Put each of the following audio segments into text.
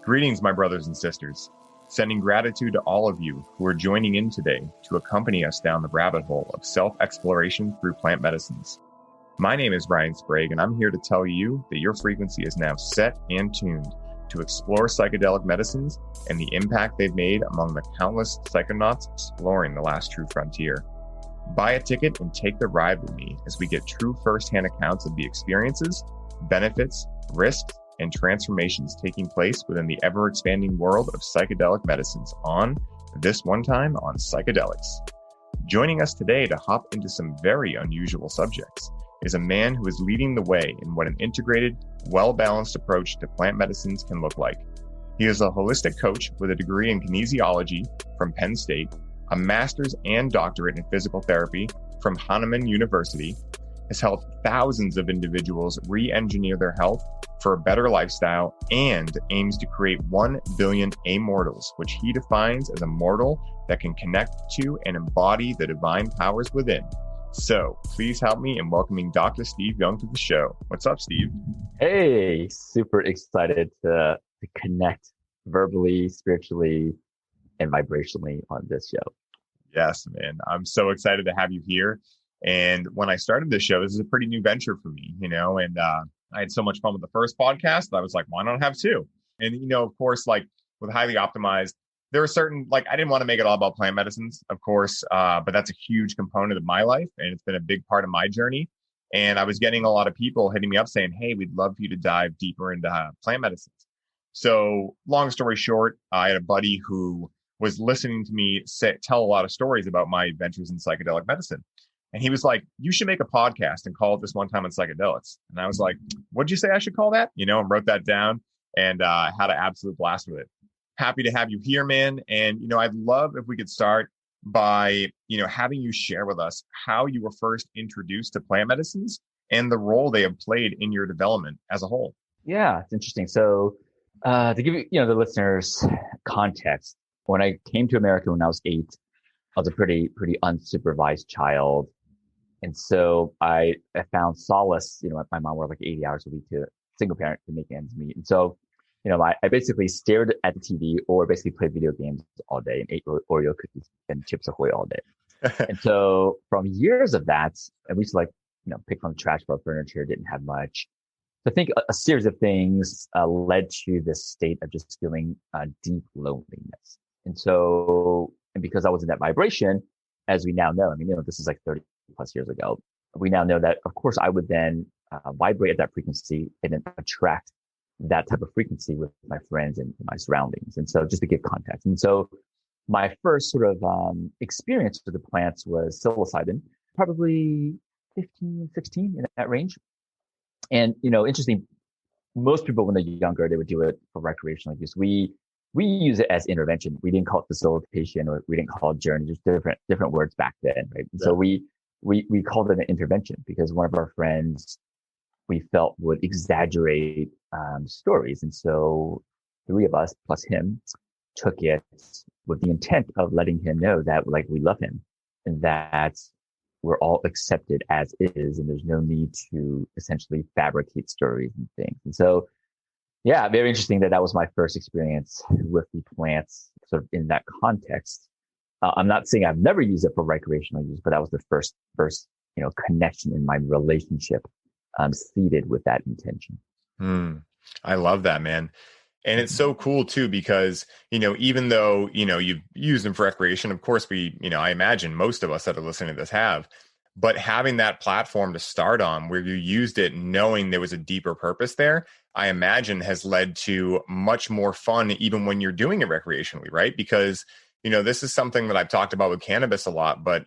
Greetings, my brothers and sisters. Sending gratitude to all of you who are joining in today to accompany us down the rabbit hole of self-exploration through plant medicines. My name is Ryan Sprague, and I'm here to tell you that your frequency is now set and tuned to explore psychedelic medicines and the impact they've made among the countless psychonauts exploring the last true frontier. Buy a ticket and take the ride with me as we get true firsthand accounts of the experiences, benefits, risks, and transformations taking place within the ever-expanding world of psychedelic medicines on This One Time on Psychedelics. Joining us today to hop into some very unusual subjects is a man who is leading the way in what an integrated, well-balanced approach to plant medicines can look like. He is a holistic coach with a degree in kinesiology from Penn State, a master's and doctorate in physical therapy from Hahnemann University, has helped thousands of individuals re-engineer their health for a better lifestyle, and aims to create 1 billion Ammortals, which he defines as a mortal that can connect to and embody the divine powers within. So please help me in welcoming Dr. Steve Young to the show. What's up, Steve? Hey, super excited to connect verbally, spiritually, and vibrationally on this show. Yes, man. I'm so excited to have you here. And when I started this show, this is a pretty new venture for me, and I had so much fun with the first podcast that I was like, why not have two? And, of course, like with Highly Optimized, there are certain, I didn't want to make it all about plant medicines, of course, but that's a huge component of my life. And it's been a big part of my journey. And I was getting a lot of people hitting me up saying, hey, we'd love for you to dive deeper into plant medicines. So long story short, I had a buddy who was listening to me tell a lot of stories about my adventures in psychedelic medicine. And he was like, you should make a podcast and call it This One Time on Psychedelics. And I was like, what'd you say I should call that? And wrote that down and had an absolute blast with it. Happy to have you here, man. And, I'd love if we could start by, having you share with us how you were first introduced to plant medicines and the role they have played in your development as a whole. Yeah, it's interesting. So to give you, the listeners context, when I came to America when I was 8, I was a pretty unsupervised child. And so I found solace, my mom worked 80 hours a week to single parent to make ends meet. And so, I basically stared at the TV or basically played video games all day and ate Oreo cookies and Chips Ahoy all day. And so from years of that, and we used to pick from the trash for our furniture, didn't have much. So I think a series of things led to this state of just feeling deep loneliness. And because I was in that vibration, as we now know, this is 30 plus years ago, we now know that, of course, I would then vibrate at that frequency and then attract that type of frequency with my friends and my surroundings. And so just to give context. And so my first sort of experience with the plants was psilocybin, probably 15, 16 in that range. And, interesting, most people when they're younger, they would do it for recreational use. We use it as intervention. We didn't call it facilitation or we didn't call it journey, just different words back then, right? And so we called it an intervention because one of our friends we felt would exaggerate stories. And so 3 of us plus him took it with the intent of letting him know that we love him and that we're all accepted as is. And there's no need to essentially fabricate stories and things. And so, yeah, very interesting that was my first experience with the plants sort of in that context. I'm not saying I've never used it for recreational use, but that was the first, connection in my relationship, seeded with that intention. I love that, man. And it's so cool too, because, even though, you've used them for recreation, of course I imagine most of us that are listening to this have, but having that platform to start on where you used it knowing there was a deeper purpose there, I imagine has led to much more fun, even when you're doing it recreationally, right? Because this is something that I've talked about with cannabis a lot, but,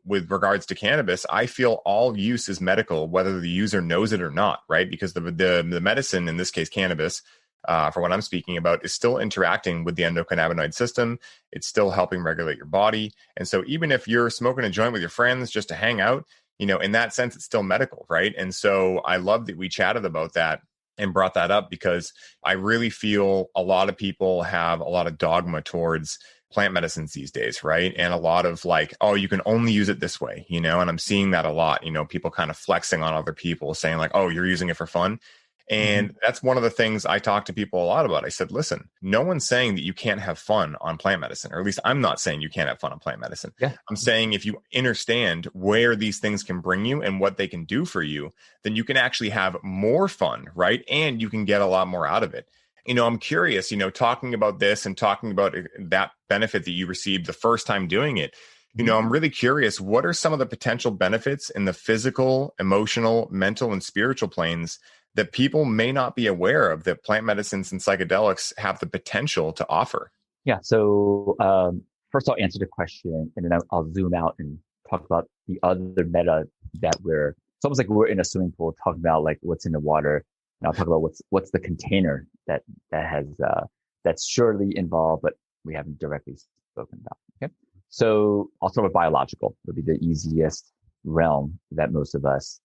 with regards to cannabis, I feel all use is medical, whether the user knows it or not, right? Because the medicine, in this case, cannabis, for what I'm speaking about, is still interacting with the endocannabinoid system. It's still helping regulate your body. And so even if you're smoking a joint with your friends just to hang out, in that sense, it's still medical, right? And so I love that we chatted about that and brought that up because I really feel a lot of people have a lot of dogma towards plant medicines these days, right? And a lot of oh, you can only use it this way, and I'm seeing that a lot, people kind of flexing on other people saying oh, you're using it for fun. And that's one of the things I talk to people a lot about. I said, listen, no one's saying that you can't have fun on plant medicine, or at least I'm not saying you can't have fun on plant medicine. Yeah. I'm saying if you understand where these things can bring you and what they can do for you, then you can actually have more fun, right? And you can get a lot more out of it. I'm curious, talking about this and talking about that benefit that you received the first time doing it. I'm really curious, what are some of the potential benefits in the physical, emotional, mental, and spiritual planes that people may not be aware of that plant medicines and psychedelics have the potential to offer? Yeah. So first I'll answer the question, and then I'll zoom out and talk about the other meta that it's almost like we're in a swimming pool talking about like what's in the water. And I'll talk about what's the container that has that's surely involved, but we haven't directly spoken about. Okay. So I'll start with biological. Would be the easiest realm that most of us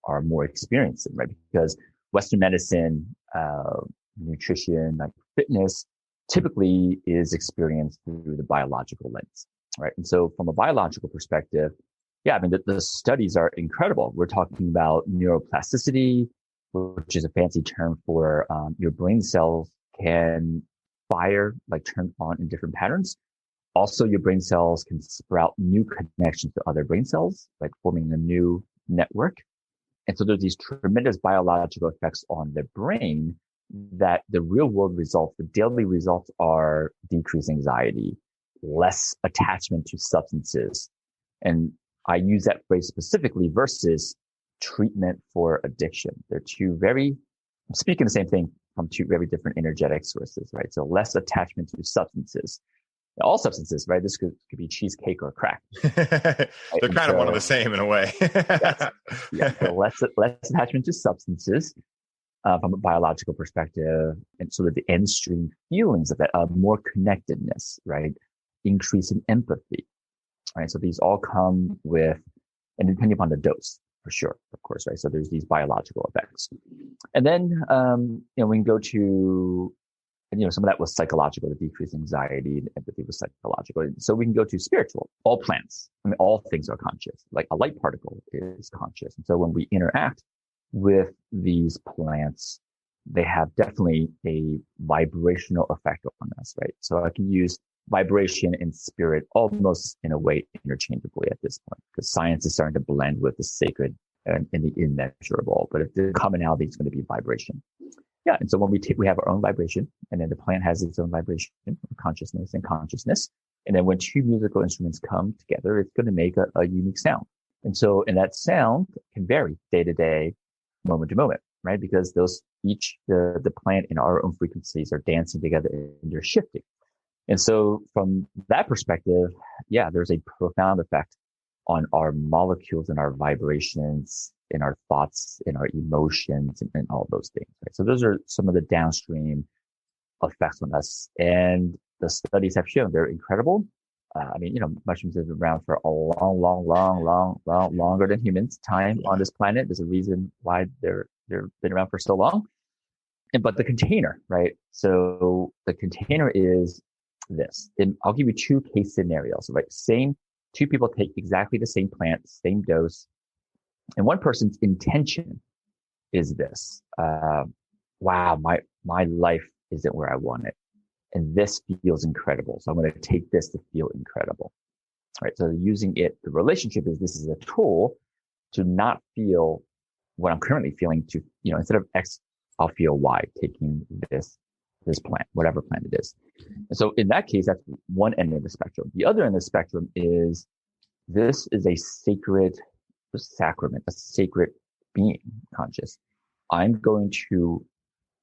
are more experienced in, right? Because Western medicine, nutrition, like fitness, typically is experienced through the biological lens, right? And so from a biological perspective, yeah, I mean, the studies are incredible. We're talking about neuroplasticity, which is a fancy term for your brain cells can fire, like turn on in different patterns. Also, your brain cells can sprout new connections to other brain cells, like forming a new network. And so there's these tremendous biological effects on the brain that the real world results, the daily results are decreased anxiety, less attachment to substances. And I use that phrase specifically versus treatment for addiction. They're I'm speaking the same thing from two very different energetic sources, right? So less attachment to substances. All substances, right? This could be cheesecake or crack. Right? They're kind of one of the same in a way. Yes. So less attachment to substances from a biological perspective, and sort of the end stream feelings of that, more connectedness, right? Increase in empathy, right? So these all come with, and depending upon the dose, for sure, of course, right? So there's these biological effects, and then we can go to. And, some of that was psychological, the decreased anxiety and empathy was psychological. So we can go to spiritual. All plants, all things are conscious. Like a light particle is conscious. And so when we interact with these plants, they have definitely a vibrational effect on us, right? So I can use vibration and spirit almost in a way interchangeably at this point, because science is starting to blend with the sacred and the immeasurable. But if the commonality is going to be vibration. Yeah. And so when we have our own vibration, and then the plant has its own vibration, consciousness and consciousness. And then when two musical instruments come together, it's going to make a unique sound. And so, and that sound can vary day to day, moment to moment, right? Because the plant and our own frequencies are dancing together and they're shifting. And so from that perspective, yeah, there's a profound effect on our molecules and our vibrations, in our thoughts, in our emotions, and all those things. Right? So those are some of the downstream effects on us. And the studies have shown they're incredible. Mushrooms have been around for a long, longer than humans' time on this planet. There's a reason why they've been around for so long. But the container, right? So the container is this. And I'll give you two case scenarios, right? Two people take exactly the same plant, same dose. And one person's intention is this, wow, my life isn't where I want it. And this feels incredible. So I'm going to take this to feel incredible. Right. So using the relationship this is a tool to not feel what I'm currently feeling to, instead of X, I'll feel Y taking this plant, whatever plant it is. And so in that case, that's one end of the spectrum. The other end of the spectrum is this is a sacred sacrament, a sacred being conscious. I'm going to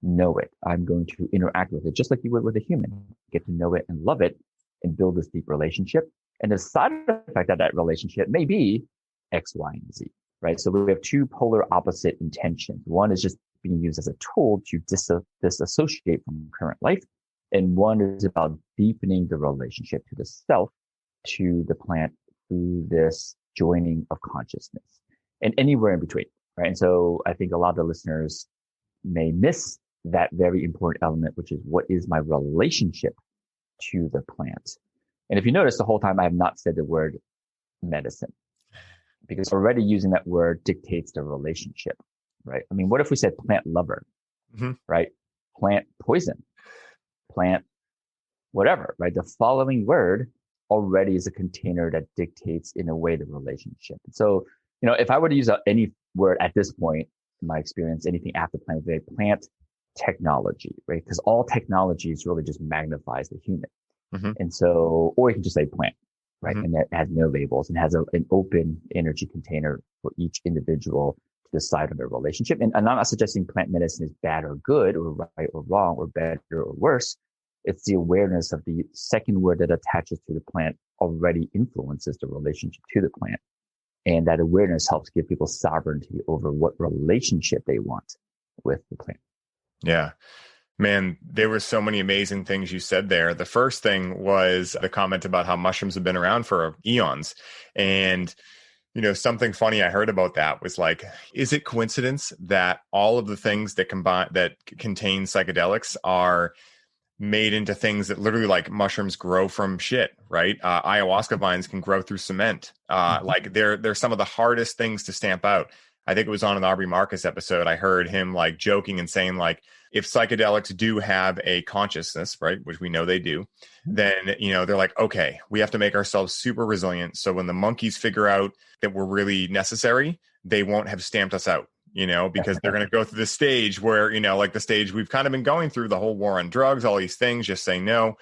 know it. I'm going to interact with it just like you would with a human. Get to know it and love it and build this deep relationship. And the side effect of that relationship may be X, Y, and Z, right? So we have two polar opposite intentions. One is just being used as a tool to disassociate from current life. And one is about deepening the relationship to the self, to the plant through this joining of consciousness and anywhere in between, right? And so I think a lot of the listeners may miss that very important element, which is what is my relationship to the plant? And if you notice, the whole time I have not said the word medicine, because already using that word dictates the relationship. right? I mean, what if we said plant lover, Mm-hmm. right? Plant poison, plant whatever, right? The following word already is a container that dictates in a way the relationship. So, if I were to use any word at this point in my experience, anything after plant technology, right? Because all technologies really just magnifies the human. Mm-hmm. And so, or you can just say plant, right? Mm-hmm. And that has no labels and has an open energy container for each individual to decide on their relationship. And I'm not suggesting plant medicine is bad or good or right or wrong or better or worse. It's the awareness of the second word that attaches to the plant already influences the relationship to the plant. And that awareness helps give people sovereignty over what relationship they want with the plant. Yeah. Man, there were so many amazing things you said there. The first thing was the comment about how mushrooms have been around for eons. And, something funny I heard about that was like, is it coincidence that all of the things that contain psychedelics are made into things that literally like mushrooms grow from shit, right? Ayahuasca vines can grow through cement. Like they're some of the hardest things to stamp out. I think it was on an Aubrey Marcus episode. I heard him like joking and saying like, if psychedelics do have a consciousness, right, which we know they do, then, they're like, okay, we have to make ourselves super resilient. So when the monkeys figure out that we're really necessary, they won't have stamped us out. Because they're going to go through this stage where, like the stage we've kind of been going through, the whole war on drugs, all these things, just saying no,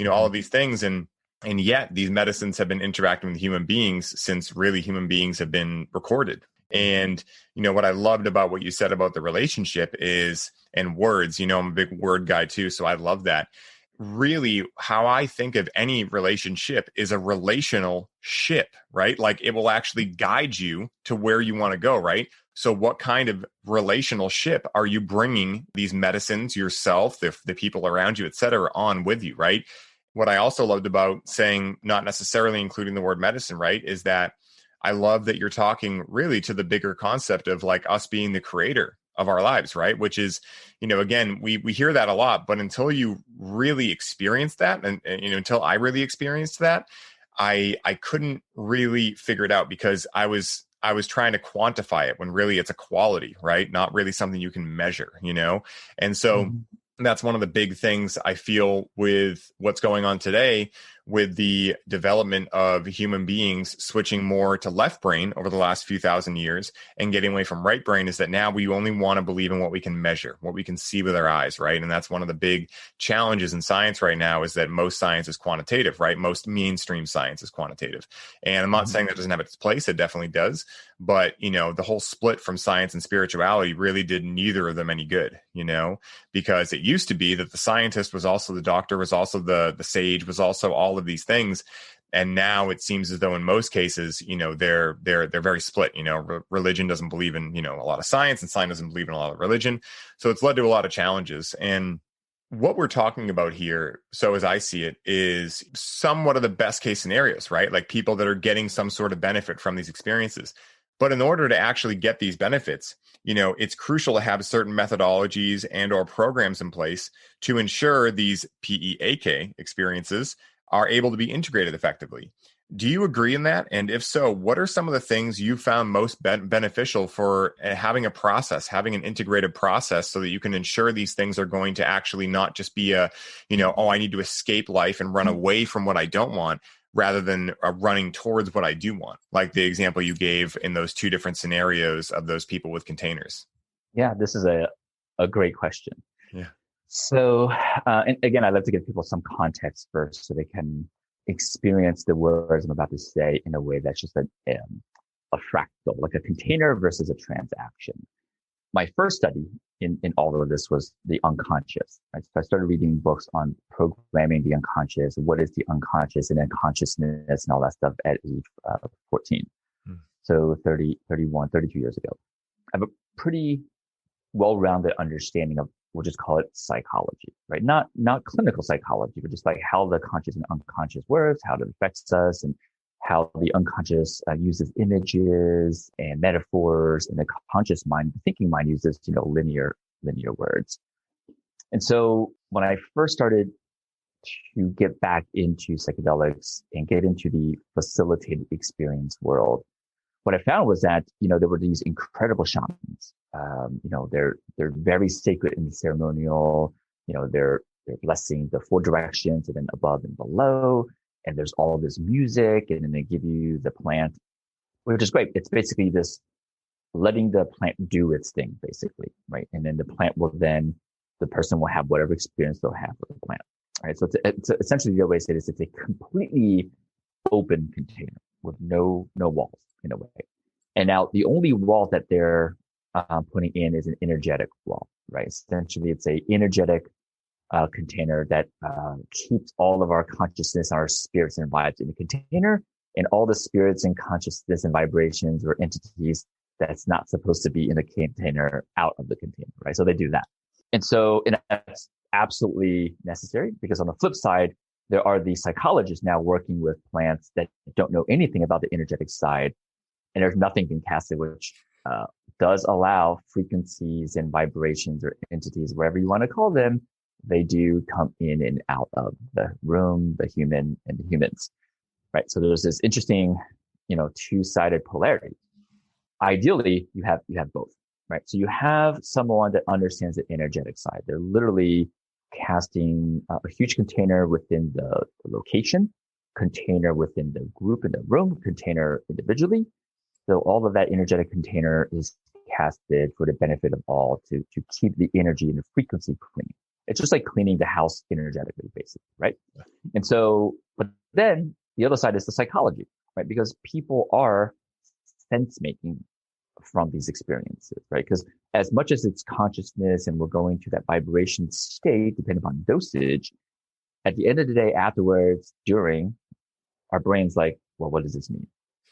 all of these things. And yet these medicines have been interacting with human beings since really human beings have been recorded. And, what I loved about what you said about the relationship is, and words, I'm a big word guy too. So I love that. Really, how I think of any relationship is a relational ship, right? Like it will actually guide you to where you want to go, right? So what kind of relational ship are you bringing these medicines, yourself, the people around you, et cetera, on with you, right? What I also loved about saying not necessarily including the word medicine, right, is that I love that you're talking really to the bigger concept of like us being the creator of our lives, right? Which is, again, we hear that a lot, but until you really experience that, and until I really experienced that, I couldn't really figure it out because I was trying to quantify it when really it's a quality, right? Not really something you can measure, And so that's one of the big things I feel with what's going on today with the development of human beings switching more to left brain over the last few thousand years and getting away from right brain is that now we only want to believe in what we can measure, what we can see with our eyes, right? And that's one of the big challenges in science right now is that most science is quantitative, right? Most mainstream science is quantitative. And I'm not saying that doesn't have its place. It definitely does. But, the whole split from science and spirituality really did neither of them any good, because it used to be that the scientist was also the doctor, was also the sage, was also all of these things. And now it seems as though in most cases, they're very split. Religion doesn't believe in, a lot of science, and science doesn't believe in a lot of religion. So it's led to a lot of challenges. And what we're talking about here, so as I see it, is somewhat of the best case scenarios, right? Like people that are getting some sort of benefit from these experiences. But in order to actually get these benefits, it's crucial to have certain methodologies and or programs in place to ensure these PEAK experiences are able to be integrated effectively. Do you agree in that? And if so, what are some of the things you found most beneficial for having a process, having an integrated process so that you can ensure these things are going to actually not just be I need to escape life and run away from what I don't want, rather than running towards what I do want, like the example you gave in those two different scenarios of those people with containers? Yeah, this is a great question. Yeah. So, and again, I'd love to give people some context first so they can experience the words I'm about to say in a way that's just a fractal, like a container versus a transaction. My first study in all of this was the unconscious. Right? So I started reading books on programming the unconscious, what is the unconscious, and then consciousness and all that stuff at age 14. So 32 years ago. I have a pretty well-rounded understanding of, we'll just call it psychology, right? Not clinical psychology, but just like how the conscious and unconscious works, how it affects us, and how the unconscious uses images and metaphors, and the conscious mind, the thinking mind, uses linear words. And so when I first started to get back into psychedelics and get into the facilitated experience world, what I found was that there were these incredible shamans They're very sacred in the ceremonial. They're blessing the four directions and then above and below. And there's all of this music, and then they give you the plant, which is great. It's basically this letting the plant do its thing, basically, right? And then the person will have whatever experience they'll have with the plant, right? So it's essentially the way I say this, it's a completely open container with no walls in a way. And now the only wall that they're putting in is an energetic wall, right? Essentially, it's a energetic container that keeps all of our consciousness, our spirits and vibes in the container, and all the spirits and consciousness and vibrations or entities that's not supposed to be in the container out of the container, right? So they do that. And that's absolutely necessary, because on the flip side, there are these psychologists now working with plants that don't know anything about the energetic side, and there's nothing being casted, which does allow frequencies and vibrations or entities, wherever you want to call them, they do come in and out of the room, the human and the humans, right? So there's this interesting, two-sided polarity. Ideally, you have both, right? So you have someone that understands the energetic side. They're literally casting a huge container within the location, container within the group in the room, container individually. So all of that energetic container is casted for the benefit of all to keep the energy and the frequency clean. It's just like cleaning the house energetically, basically, right? And so, but then the other side is the psychology, right? Because people are sense making from these experiences, right? Because as much as it's consciousness and we're going to that vibration state, depending upon dosage, at the end of the day, afterwards, during, our brain's like, well, what does this mean?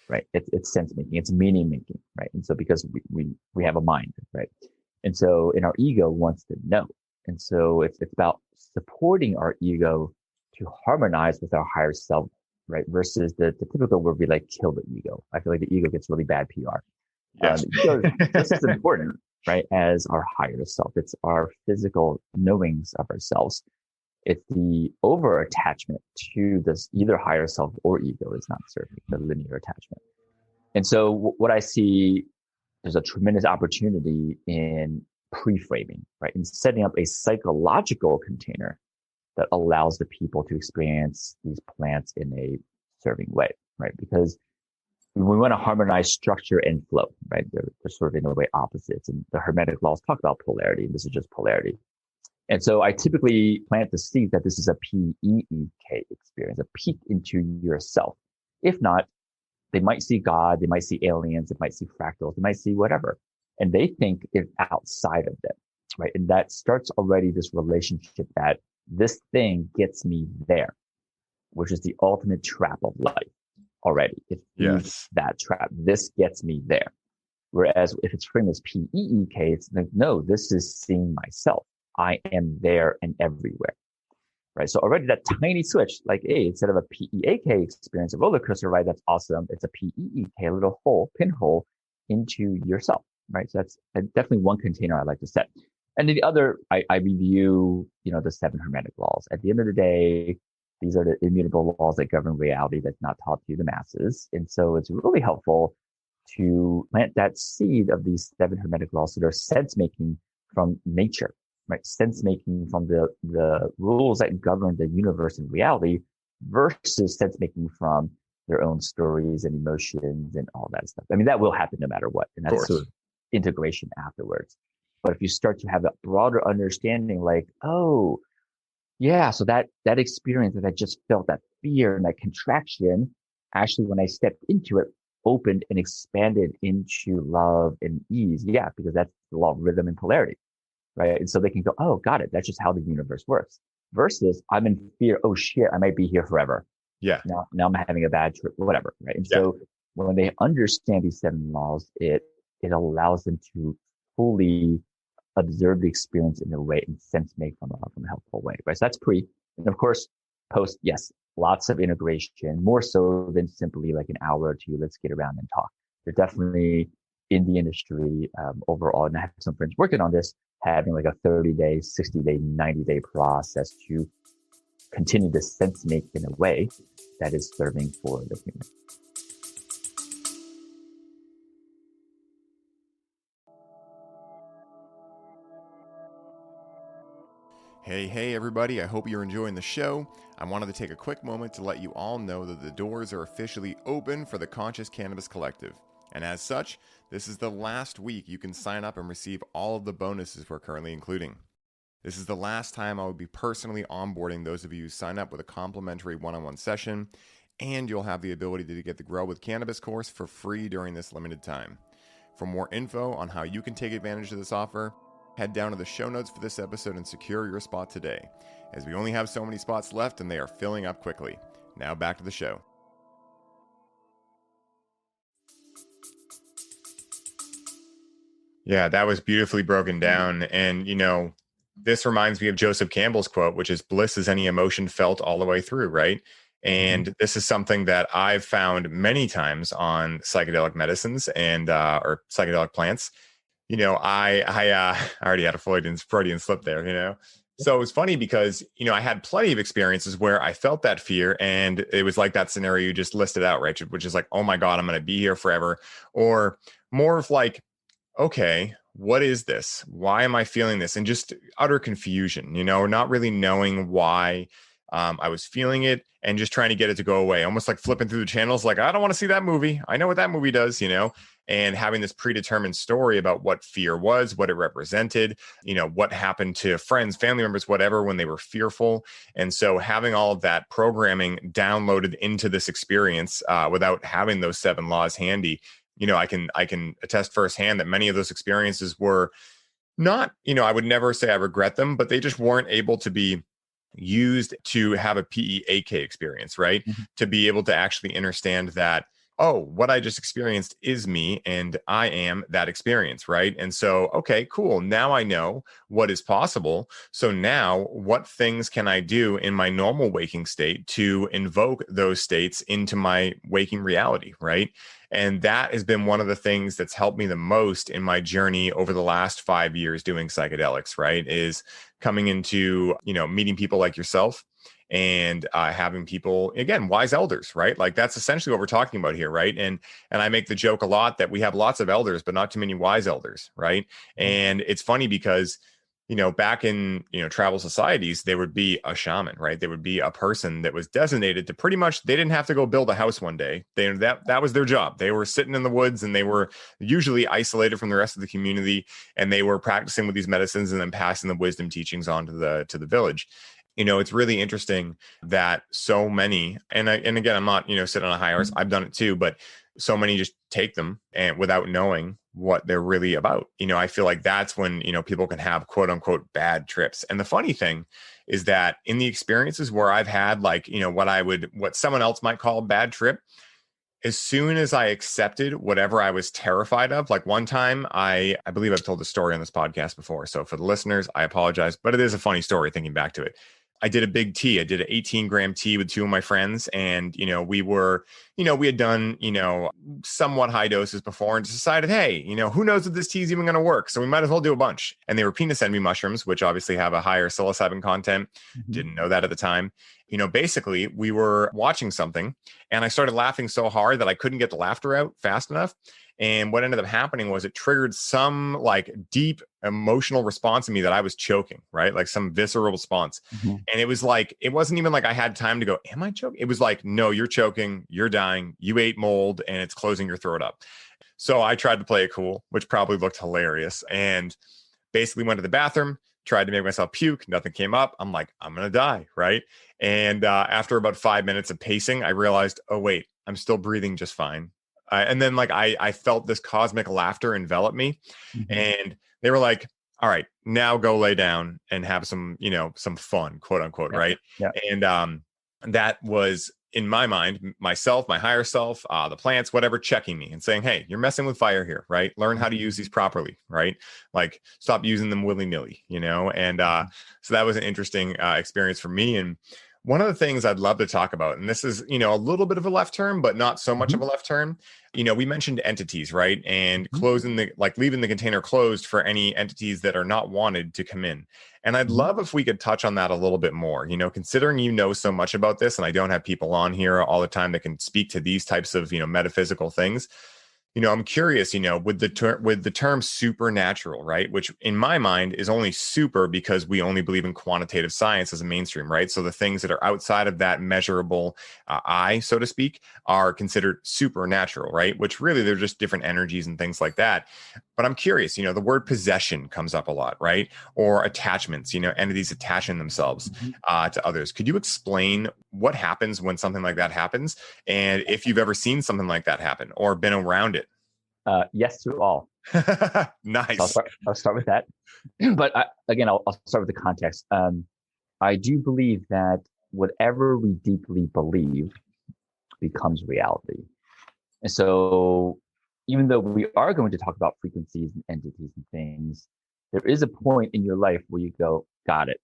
Right? It's sense making, it's meaning making, right? And so because we have a mind, right? And so, and our ego wants to know. And so it's about supporting our ego to harmonize with our higher self, right? Versus the typical where we like kill the ego. I feel like the ego gets really bad PR. Yes. The ego is just as important, right, as our higher self. It's our physical knowings of ourselves. It's the over attachment to this either higher self or ego is not serving, the linear attachment. And so what I see, there's a tremendous opportunity in pre-framing, right? In setting up a psychological container that allows the people to experience these plants in a serving way, right? Because we want to harmonize structure and flow, right? They're sort of in a way opposites. And the Hermetic laws talk about polarity, and this is just polarity. And so I typically plant the seed that this is a PEEK experience, a peek into yourself. If not, they might see God, they might see aliens, they might see fractals, they might see whatever. And they think it's outside of them, right? And that starts already this relationship that this thing gets me there, which is the ultimate trap of life already. It feeds that trap. This gets me there. Whereas if it's framed as PEEK, it's like, no, this is seeing myself. I am there and everywhere, right? So already that tiny switch, like, hey, instead of a PEAK experience, a roller coaster ride, that's awesome. It's a PEEK, a little hole, pinhole into yourself, right? So that's definitely one container I like to set. And then the other, I review, the 7 Hermetic laws. At the end of the day, these are the immutable laws that govern reality that's not taught to the masses. And so it's really helpful to plant that seed of these 7 Hermetic laws so they're sense-making from nature, right? Sense-making from the rules that govern the universe and reality versus sense-making from their own stories and emotions and all that stuff. I mean, that will happen no matter what. And that's sort of integration afterwards. But if you start to have a broader understanding, like, oh, yeah, so that experience that I just felt, that fear and that contraction, actually, when I stepped into it, opened and expanded into love and ease. Yeah, because that's the law of rhythm and polarity, right? And so they can go, oh, got it. That's just how the universe works. Versus I'm in fear. Oh shit, I might be here forever. Yeah. Now I'm having a bad trip, whatever, right? And so when they understand these 7 laws, it allows them to fully observe the experience in a way and sense make from a helpful way, right? So that's pre. And of course, post, yes, lots of integration, more so than simply like an hour or two, let's get around and talk. They're definitely in the industry overall, and I have some friends working on this, having like a 30-day, 60-day, 90-day process to continue to sense make in a way that is serving for the human. Hey, everybody. I hope you're enjoying the show. I wanted to take a quick moment to let you all know that the doors are officially open for the Conscious Cannabis Collective. And as such, this is the last week you can sign up and receive all of the bonuses we're currently including. This is the last time I will be personally onboarding those of you who sign up with a complimentary one-on-one session, and you'll have the ability to get the Grow with Cannabis course for free during this limited time. For more info on how you can take advantage of this offer, head down to the show notes for this episode and secure your spot today, as we only have so many spots left and they are filling up quickly. Now back to the show. Yeah, that was beautifully broken down. And, this reminds me of Joseph Campbell's quote, which is bliss is any emotion felt all the way through, right? And this is something that I've found many times on psychedelic medicines and or psychedelic plants. I already had a Freudian slip there, So it was funny because, I had plenty of experiences where I felt that fear, and it was like that scenario you just listed out, right? Which is like, oh my God, I'm going to be here forever. Or more of like, okay, what is this? Why am I feeling this? And just utter confusion, not really knowing why I was feeling it and just trying to get it to go away, almost like flipping through the channels. Like, I don't want to see that movie. I know what that movie does, and having this predetermined story about what fear was, what it represented, what happened to friends, family members, whatever, when they were fearful. And so having all of that programming downloaded into this experience without having those 7 laws handy, I can attest firsthand that many of those experiences were not, I would never say I regret them, but they just weren't able to be used to have a PEAK experience, right? To be able to actually understand that, oh, what I just experienced is me and I am that experience, right? And so, okay, cool. Now I know what is possible. So now what things can I do in my normal waking state to invoke those states into my waking reality, right? And that has been one of the things that's helped me the most in my journey over the last 5 years doing psychedelics, right? Is coming into, meeting people like yourself and having people, again, wise elders, right? Like that's essentially what we're talking about here, right? And I make the joke a lot that we have lots of elders, but not too many wise elders, right? And it's funny because back in, tribal societies, there would be a shaman, right? There would be a person that was designated to pretty much, they didn't have to go build a house one day. That was their job. They were sitting in the woods and they were usually isolated from the rest of the community, and they were practicing with these medicines and then passing the wisdom teachings on to the village. It's really interesting that so many, and again, I'm not, sitting on a high horse. I've done it too, but so many just take them and without knowing what they're really about. I feel like that's when, people can have quote unquote bad trips. And the funny thing is that in the experiences where I've had like, what someone else might call a bad trip, as soon as I accepted whatever I was terrified of, like one time, I believe I've told the story on this podcast before. So for the listeners, I apologize, but it is a funny story thinking back to it. I did a big tea. I did an 18-gram tea with 2 of my friends. And, we had done, somewhat high doses before and just decided, hey, who knows if this tea is even going to work? So we might as well do a bunch. And they were penis envy mushrooms, which obviously have a higher psilocybin content. Didn't know that at the time. Basically we were watching something and I started laughing so hard that I couldn't get the laughter out fast enough. And what ended up happening was it triggered some like deep emotional response in me that I was choking, right? Like some visceral response. And it was like, it wasn't even like I had time to go, am I choking? It was like, no, you're choking, you're dying, you ate mold and it's closing your throat up. So I tried to play it cool, which probably looked hilarious. And basically went to the bathroom, tried to make myself puke. Nothing came up. I'm like, I'm going to die, right? And after about 5 minutes of pacing, I realized, oh, wait, I'm still breathing just fine. And then like I felt this cosmic laughter envelop me, and they were like, all right, now go lay down and have some, some fun, quote unquote. Yeah. Right. Yeah. And that was in my mind, myself, my higher self, the plants, whatever, checking me and saying, hey, you're messing with fire here, right? Learn how to use these properly, right? Like stop using them willy-nilly, And so that was an interesting experience for me. And one of the things I'd love to talk about, and this is, a little bit of a left turn, but not so much of a left turn. We mentioned entities, right? And closing leaving the container closed for any entities that are not wanted to come in. And I'd love if we could touch on that a little bit more, considering so much about this, and I don't have people on here all the time that can speak to these types of, metaphysical things. I'm curious, with the term supernatural, right? Which in my mind is only super because we only believe in quantitative science as a mainstream, right? So the things that are outside of that measurable eye, so to speak, are considered supernatural, right? Which really they're just different energies and things like that. But I'm curious, the word possession comes up a lot, right? Or attachments, entities attaching themselves to others. Could you explain what happens when something like that happens? And if you've ever seen something like that happen or been around it? Yes to all. Nice. So I'll start with that. But again, I'll start with the context. I do believe that whatever we deeply believe becomes reality. And so even though we are going to talk about frequencies and entities and things, there is a point in your life where you go, got it,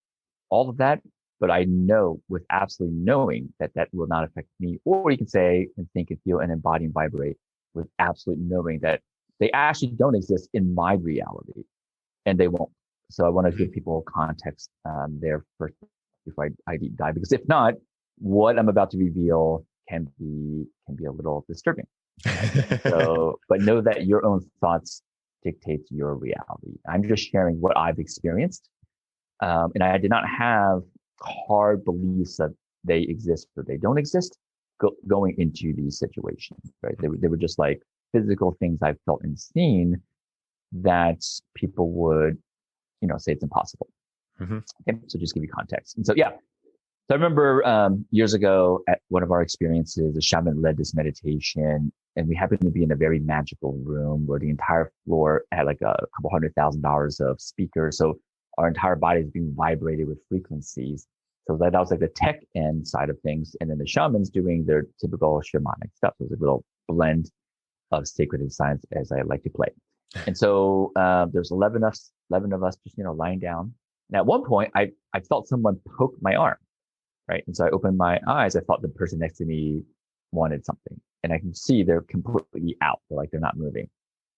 all of that, but I know with absolutely knowing that that will not affect me. Or you can say and think and feel and embody and vibrate with absolute knowing that they actually don't exist in my reality and they won't. So I want to give people context there first before I deep dive, because if not, what I'm about to reveal can be a little disturbing. So, but know that your own thoughts dictate your reality. I'm just sharing what I've experienced. And I did not have hard beliefs that they exist or they don't exist going into these situations, right? They were just like physical things I felt and seen that people would, say it's impossible. Mm-hmm. Okay, so just give you context. And so, yeah. So I remember years ago at one of our experiences, the shaman led this meditation, and we happened to be in a very magical room where the entire floor had like a couple $100,000 of speakers. So our entire body is being vibrated with frequencies. So that was like the tech end side of things. And then the shamans doing their typical shamanic stuff. It was a little blend of sacred and science, as I like to play. And so there's 11 of us just, lying down. And at one point, I felt someone poke my arm, right? And so I opened my eyes. I thought the person next to me wanted something. And I can see they're completely out. They're not moving.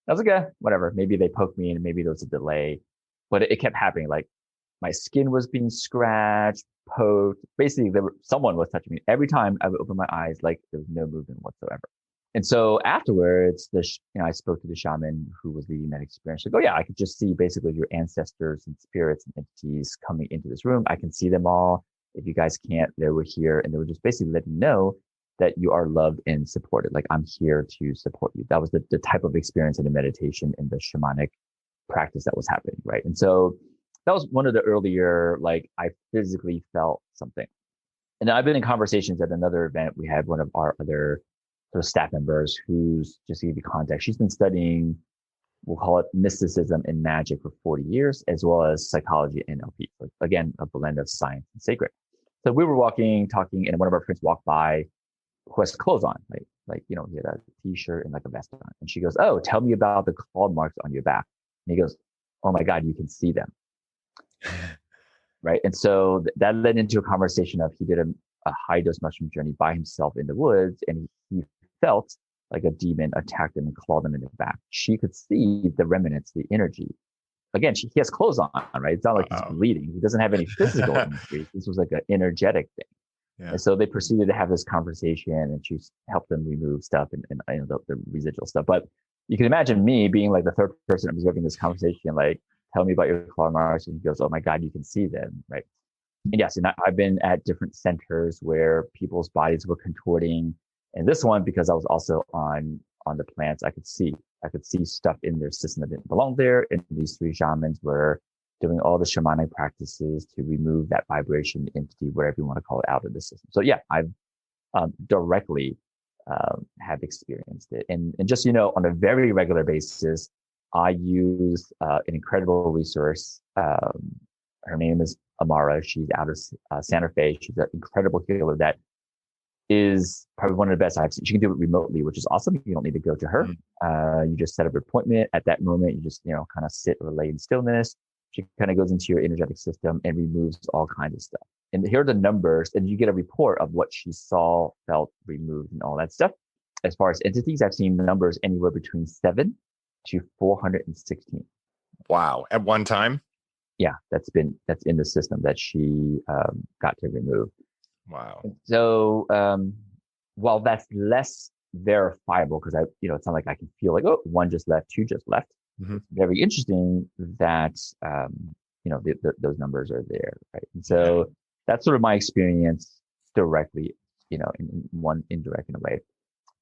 I was like, whatever. Maybe they poked me and maybe there was a delay. But it kept happening. Like my skin was being scratched, poked. Basically, someone was touching me. Every time I would open my eyes, like there was no movement whatsoever. And so afterwards, I spoke to the shaman who was leading that experience. Like, I could just see basically your ancestors and spirits and entities coming into this room. I can see them all. If you guys can't, they were here. And they were just basically letting you know that you are loved and supported. Like, I'm here to support you. That was the type of experience in the meditation and the shamanic practice that was happening, right? And so that was one of the earlier, like, I physically felt something. And then I've been in conversations at another event. We had one of our other sort of staff members who's, just to give you context, she's been studying, we'll call it mysticism and magic for 40 years, as well as psychology and NLP. So again, a blend of science and sacred. So we were talking, and one of our friends walked by who has clothes on, like he had a t-shirt and like a vest on. And she goes, "Oh, tell me about the claw marks on your back." And he goes, "Oh my God, you can see them." Right. And so that led into a conversation of he did a high dose mushroom journey by himself in the woods, and he felt like a demon attacked him and clawed him in the back. She could see the remnants, the energy. Again, he has clothes on, right? It's not like he's bleeding. He doesn't have any physical injuries. This was like an energetic thing. Yeah. And so they proceeded to have this conversation, and she helped them remove stuff and the residual stuff. But you can imagine me being like the third person observing this conversation, like, "Tell me about your claw marks." And he goes, "Oh my God, you can see them," right? And yes, and I've been at different centers where people's bodies were contorting. And this one, because I was also on the plants, I could see stuff in their system that didn't belong there. And these three shamans were doing all the shamanic practices to remove that vibration entity, whatever you want to call it, out of the system. So yeah, I've directly have experienced it. And just, on a very regular basis, I use an incredible resource. Her name is Amara. She's out of Santa Fe. She's an incredible healer that is probably one of the best I've seen. She can do it remotely, which is awesome. You don't need to go to her. You just set up an appointment. At that moment, you just, kind of sit or lay in stillness. She kind of goes into your energetic system and removes all kinds of stuff. And here are the numbers, and you get a report of what she saw, felt, removed, and all that stuff. As far as entities, I've seen the numbers anywhere between 7 to 416. Wow. At one time? Yeah, that's in the system that she got to remove. Wow. So while that's less verifiable because it's not like I can feel like, oh, one just left, two just left. Mm-hmm. It's very interesting that, those numbers are there, right? And so that's sort of my experience directly, in one indirect in a way.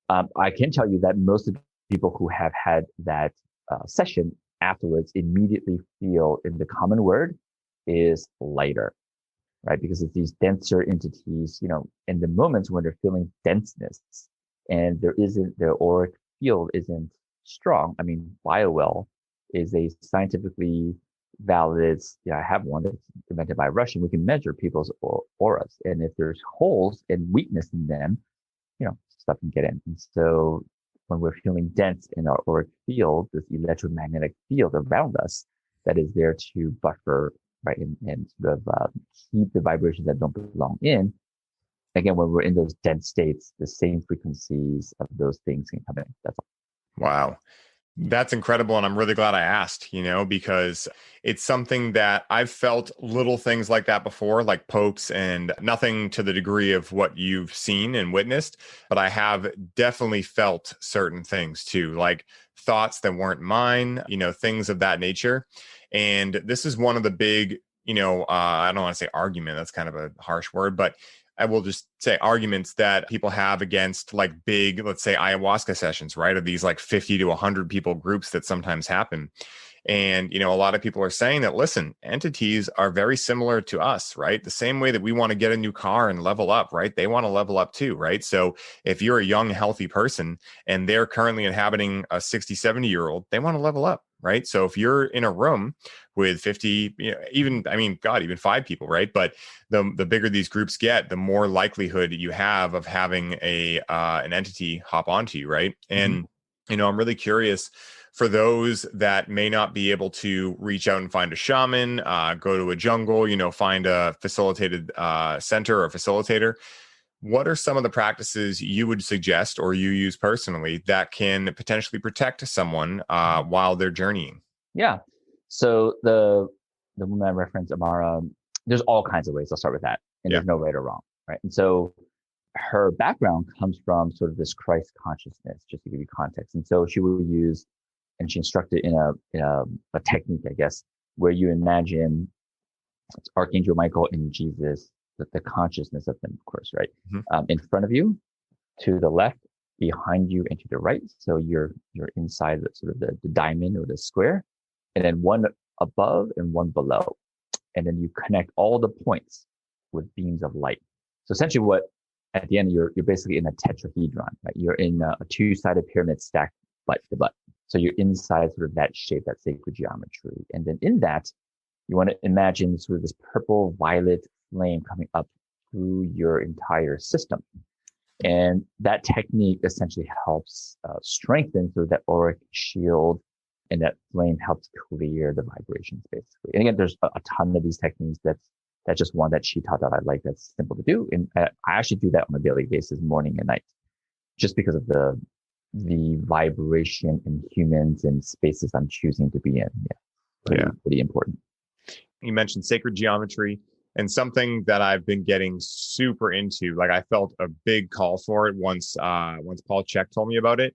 I can tell you that most of the people who have had that session afterwards immediately feel, in the common word, is lighter, right? Because it's these denser entities, in the moments when they're feeling denseness and their auric field isn't strong. I mean, BioWell is a scientifically valid, I have one that's invented by a Russian. We can measure people's auras. And if there's holes and weakness in them, stuff can get in. And so when we're feeling dense in our auric field, this electromagnetic field around us that is there to buffer, right, and sort of keep the vibrations that don't belong in. Again, when we're in those dense states, the same frequencies of those things can come in. That's all. Wow. That's incredible. And I'm really glad I asked, because it's something that I've felt little things like that before, like pokes, and nothing to the degree of what you've seen and witnessed. But I have definitely felt certain things too, like thoughts that weren't mine, things of that nature. And this is one of the big, I don't want to say argument. That's kind of a harsh word, but I will just say arguments that people have against like big, let's say ayahuasca sessions, right? Of these like 50 to 100 people groups that sometimes happen. And, a lot of people are saying that, listen, entities are very similar to us, right? The same way that we want to get a new car and level up, right? They want to level up too, right? So if you're a young, healthy person and they're currently inhabiting a 60, 70-year-old, they want to level up, right? So if you're in a room with 50, even 5 people, right? But the bigger these groups get, the more likelihood you have of having an entity hop onto you, right? And, I'm really curious, for those that may not be able to reach out and find a shaman, go to a jungle, find a facilitated center or facilitator, what are some of the practices you would suggest or you use personally that can potentially protect someone while they're journeying? Yeah. So the woman I referenced, Amara, there's all kinds of ways. I'll start with that. And there's no right or wrong, right? And so her background comes from sort of this Christ consciousness, just to give you context. And so she will use, and she instructed in a technique, I guess, where you imagine it's Archangel Michael and Jesus, the consciousness of them, of course, right? In front of you, to the left, behind you, and to the right. So you're inside the sort of the diamond or the square, and then one above and one below. And then you connect all the points with beams of light. So essentially at the end, you're basically in a tetrahedron, right? You're in a two-sided pyramid stacked butt to butt. So you're inside sort of that shape, that sacred geometry. And then in that, you want to imagine sort of this purple violet flame coming up through your entire system. And that technique essentially helps strengthen sort of that auric shield, and that flame helps clear the vibrations, basically. And again, there's a ton of these techniques. That's just one that she taught that I like. That's simple to do. And I actually do that on a daily basis, morning and night, just because of the vibration in humans and spaces I'm choosing to be in. Pretty important. You mentioned sacred geometry, and something that I've been getting super into. Like I felt a big call for it once Paul Chek told me about it.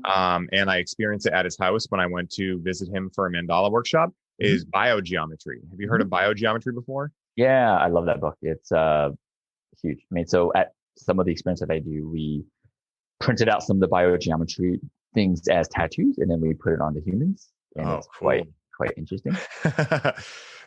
And I experienced it at his house when I went to visit him for a mandala workshop, is biogeometry. Have you heard of biogeometry before? Yeah, I love that book. It's huge. I mean, so at some of the experiments that I do, we printed out some of the biogeometry things as tattoos, and then we put it on the humans. And it's cool. quite interesting.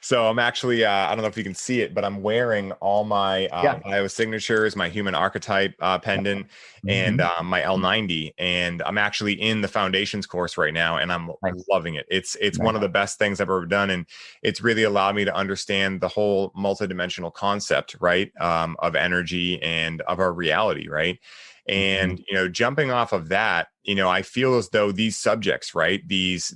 So I'm actually, I don't know if you can see it, but I'm wearing all my biosignatures, my human archetype pendant, and my L90. And I'm actually in the foundations course right now, and I'm loving it. It's one of the best things I've ever done. And it's really allowed me to understand the whole multidimensional concept, right, of energy and of our reality, right? And, jumping off of that, I feel as though these subjects, right, these,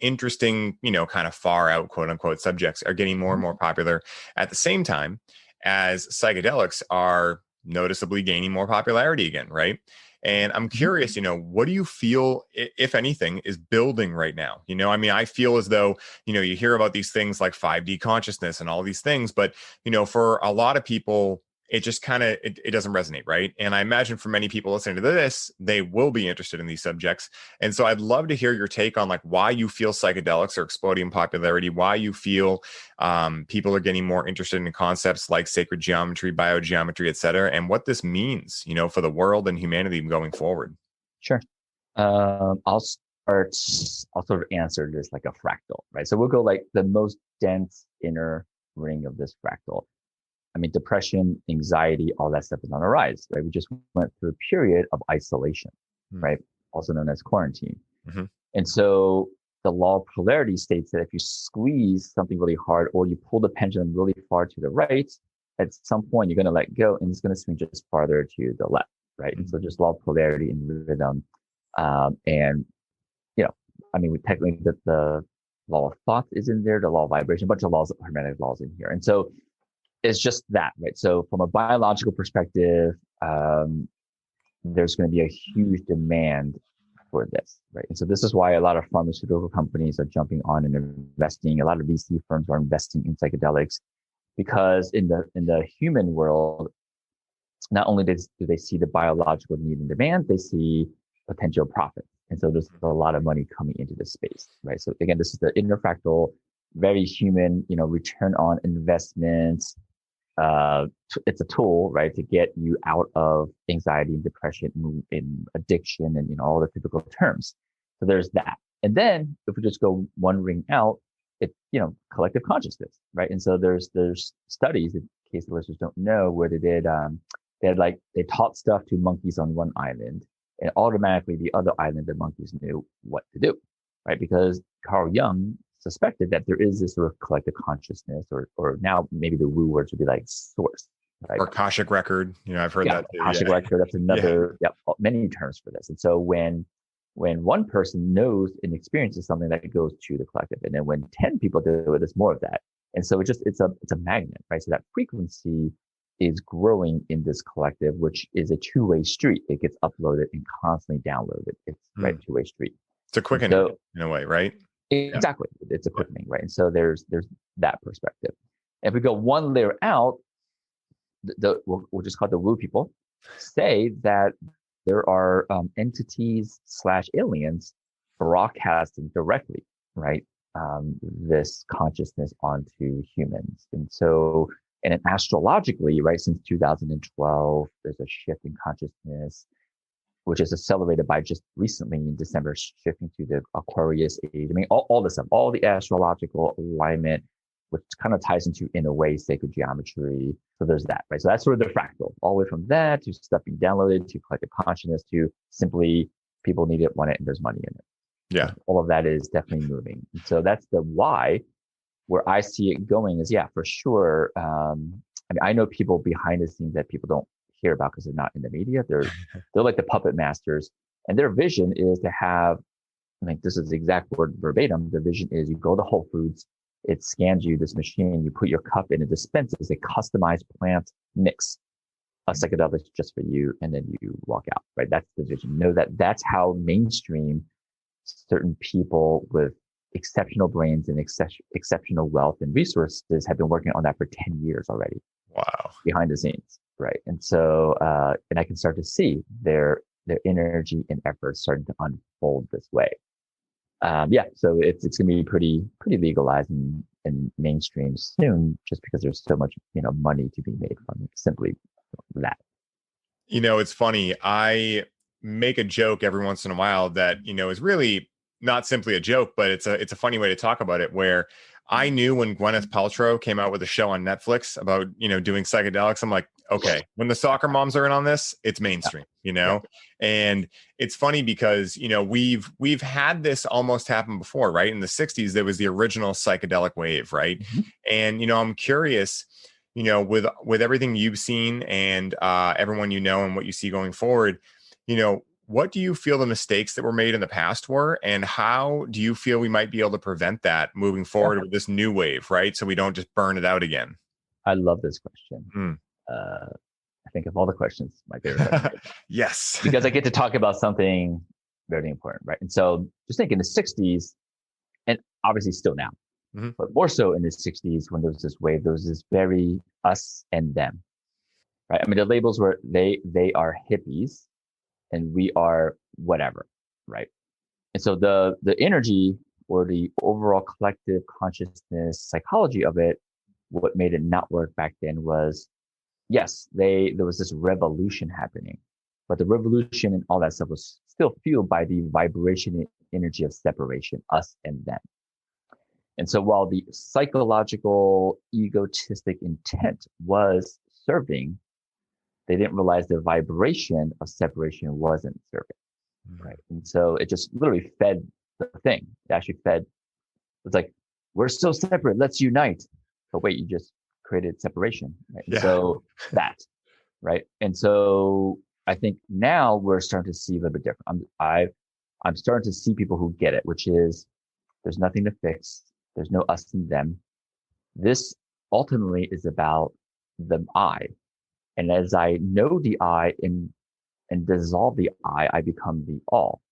interesting, kind of far out, quote unquote, subjects are getting more and more popular at the same time as psychedelics are noticeably gaining more popularity again, right? And I'm curious, what do you feel, if anything, is building right now? I feel as though, you hear about these things like 5D consciousness and all these things, but, for a lot of people, it just kind of, it doesn't resonate, right? And I imagine for many people listening to this, they will be interested in these subjects. And so I'd love to hear your take on like why you feel psychedelics are exploding in popularity, why you feel people are getting more interested in concepts like sacred geometry, biogeometry, et cetera, and what this means, for the world and humanity going forward. Sure. I'll sort of answer this like a fractal, right? So we'll go like the most dense inner ring of this fractal. I mean, depression, anxiety, all that stuff is on the rise, right? We just went through a period of isolation, right? Also known as quarantine. And so the law of polarity states that if you squeeze something really hard or you pull the pendulum really far to the right, at some point you're going to let go and it's going to swing just farther to the left, right? And so just law of polarity and rhythm. And, I mean, technically the law of thought is in there, the law of vibration, a bunch of laws, hermetic laws in here. And so it's just that, right? So from a biological perspective, there's going to be a huge demand for this, right? And so this is why a lot of pharmaceutical companies are jumping on and investing. A lot of VC firms are investing in psychedelics because in the human world, not only do they see the biological need and demand, they see potential profit. And so there's a lot of money coming into this space, right? So again, this is the interfractal, very human, return on investments. It's a tool, right, to get you out of anxiety and depression and addiction and, all the typical terms. So there's that. And then if we just go one ring out, it's, collective consciousness, right? And so there's studies, in case the listeners don't know, where they taught stuff to monkeys on one island and automatically the other island, the monkeys knew what to do, right? Because Carl Jung suspected that there is this sort of collective consciousness, or now maybe the woo words would be like source, right? Or Akashic record. I've heard that too. Akashic record, that's another, many terms for this. And so when one person knows and experiences something, that goes to the collective. And then when 10 people do it, there's more of that. And so it's a magnet, right? So that frequency is growing in this collective, which is a two-way street. It gets uploaded and constantly downloaded. It's right, two-way street. It's a quickening in a way, right? Exactly. It's a quickening, right? And so there's that perspective. If we go one layer out, we'll just call it the woo people, say that there are entities / aliens broadcasting directly, right? This consciousness onto humans. And so, and then astrologically, right, since 2012, there's a shift in consciousness, which is accelerated by just recently in December, shifting to the Aquarius age. I mean, all this stuff, all the astrological alignment, which kind of ties into, in a way, sacred geometry. So there's that, right? So that's sort of the fractal, all the way from that to stuff being downloaded, to collective consciousness, to simply people need it, want it, and there's money in it. Yeah. So all of that is definitely moving. And so that's the why. Where I see it going is, for sure. I mean, I know people behind the scenes that people don't hear about because they're not in the media. They're like the puppet masters, and their vision is to have, I mean, this is the exact word verbatim. The vision is you go to Whole Foods, it scans you, this machine, you put your cup in, it dispenses a customized plant mix of psychedelics just for you, and then you walk out, right? That's the vision. Know that that's how mainstream certain people with exceptional brains and exceptional wealth and resources have been working on that for 10 years already. Wow. Behind the scenes. Right. And so, and I can start to see their energy and efforts starting to unfold this way. So it's going to be pretty legalized and mainstream soon, just because there's so much, money to be made from it, simply that. It's funny. I make a joke every once in a while that, is really not simply a joke, but it's a funny way to talk about it, where I knew when Gwyneth Paltrow came out with a show on Netflix about, doing psychedelics, I'm like, okay, when the soccer moms are in on this, it's mainstream, and it's funny because, we've had this almost happen before, right? In the 60s, there was the original psychedelic wave, right? Mm-hmm. And, I'm curious, with everything you've seen and everyone, and what you see going forward, what do you feel the mistakes that were made in the past were, and how do you feel we might be able to prevent that moving forward with this new wave, right? So we don't just burn it out again. I love this question. I think of all the questions, my favorite question. Yes. Because I get to talk about something very important, right? And so just think in the 60s, and obviously still now, but more so in the 60s when there was this wave, there was this very us and them. right? I mean, the labels were they are hippies and we are whatever, right? And so the energy or the overall collective consciousness psychology of it, what made it not work back then was, yes, there was this revolution happening, but the revolution and all that stuff was still fueled by the vibration and energy of separation, us and them. And so while the psychological egotistic intent was serving, they didn't realize the vibration of separation wasn't serving. Right. And so it just literally fed the thing. It actually fed, it's like, we're still separate. Let's unite. But wait, you just created separation. Right. Yeah. So that, right. And so I think now we're starting to see a little bit different. I'm starting to see people who get it, which is there's nothing to fix. There's no us and them. This ultimately is about the I. And as I know the I and dissolve the I become the all.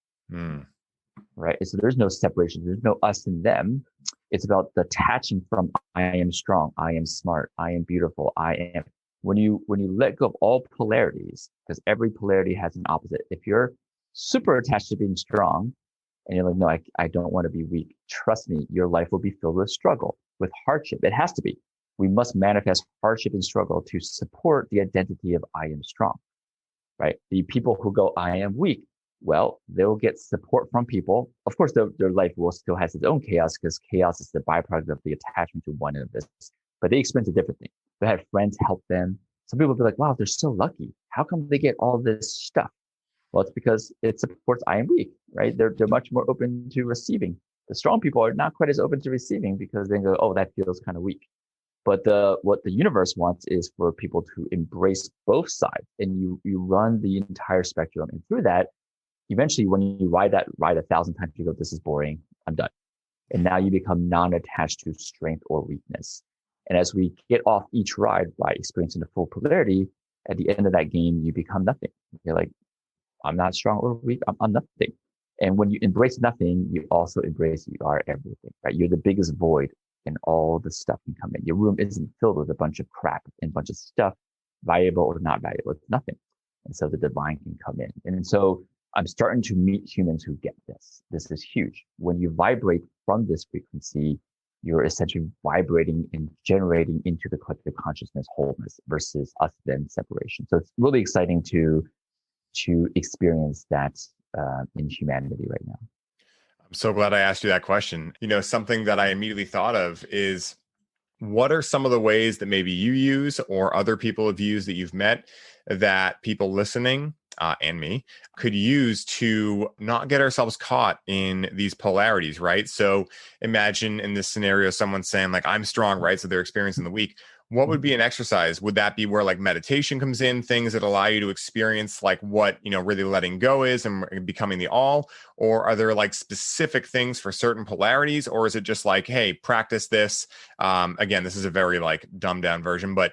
Right? So there's no separation. There's no us and them. It's about detaching from I am strong, I am smart, I am beautiful, I am. When you let go of all polarities, because every polarity has an opposite. If you're super attached to being strong and you're like, no, I don't want to be weak. Trust me, your life will be filled with struggle, with hardship. It has to be. We must manifest hardship and struggle to support the identity of I am strong. Right? The people who go, I am weak, well, they'll get support from people. Of course, their life will still has its own chaos because chaos is the byproduct of the attachment to one of this, but they experience it differently. They have friends help them. Some people will be like, wow, they're so lucky. How come they get all this stuff? Well, it's because it supports I am weak, right? They're much more open to receiving. The strong people are not quite as open to receiving because they go, oh, that feels kind of weak. But what the universe wants is for people to embrace both sides, and you run the entire spectrum. And through that, eventually, when you ride 1,000 times, you go, "This is boring. I'm done." And now you become non-attached to strength or weakness. And as we get off each ride by experiencing the full polarity, at the end of that game, you become nothing. You're like, "I'm not strong or weak. I'm nothing." And when you embrace nothing, you also embrace you are everything. Right? You're the biggest void. And all the stuff can come in. Your room isn't filled with a bunch of crap and a bunch of stuff, valuable or not valuable. It's nothing. And so the divine can come in. And so I'm starting to meet humans who get this. This is huge. When you vibrate from this frequency, you're essentially vibrating and generating into the collective consciousness wholeness versus us then separation. So it's really exciting to experience that in humanity right now. I'm so glad I asked you that question. Something that I immediately thought of is, what are some of the ways that maybe you use or other people have used that you've met that people listening and me could use to not get ourselves caught in these polarities, right? So imagine in this scenario, someone saying like, I'm strong, right? So they're experiencing the weak. What would be an exercise? Would that be where like meditation comes in, things that allow you to experience like what, really letting go is and becoming the all? Or are there like specific things for certain polarities? Or is it just like, hey, practice this? Again, this is a very like dumbed down version, but,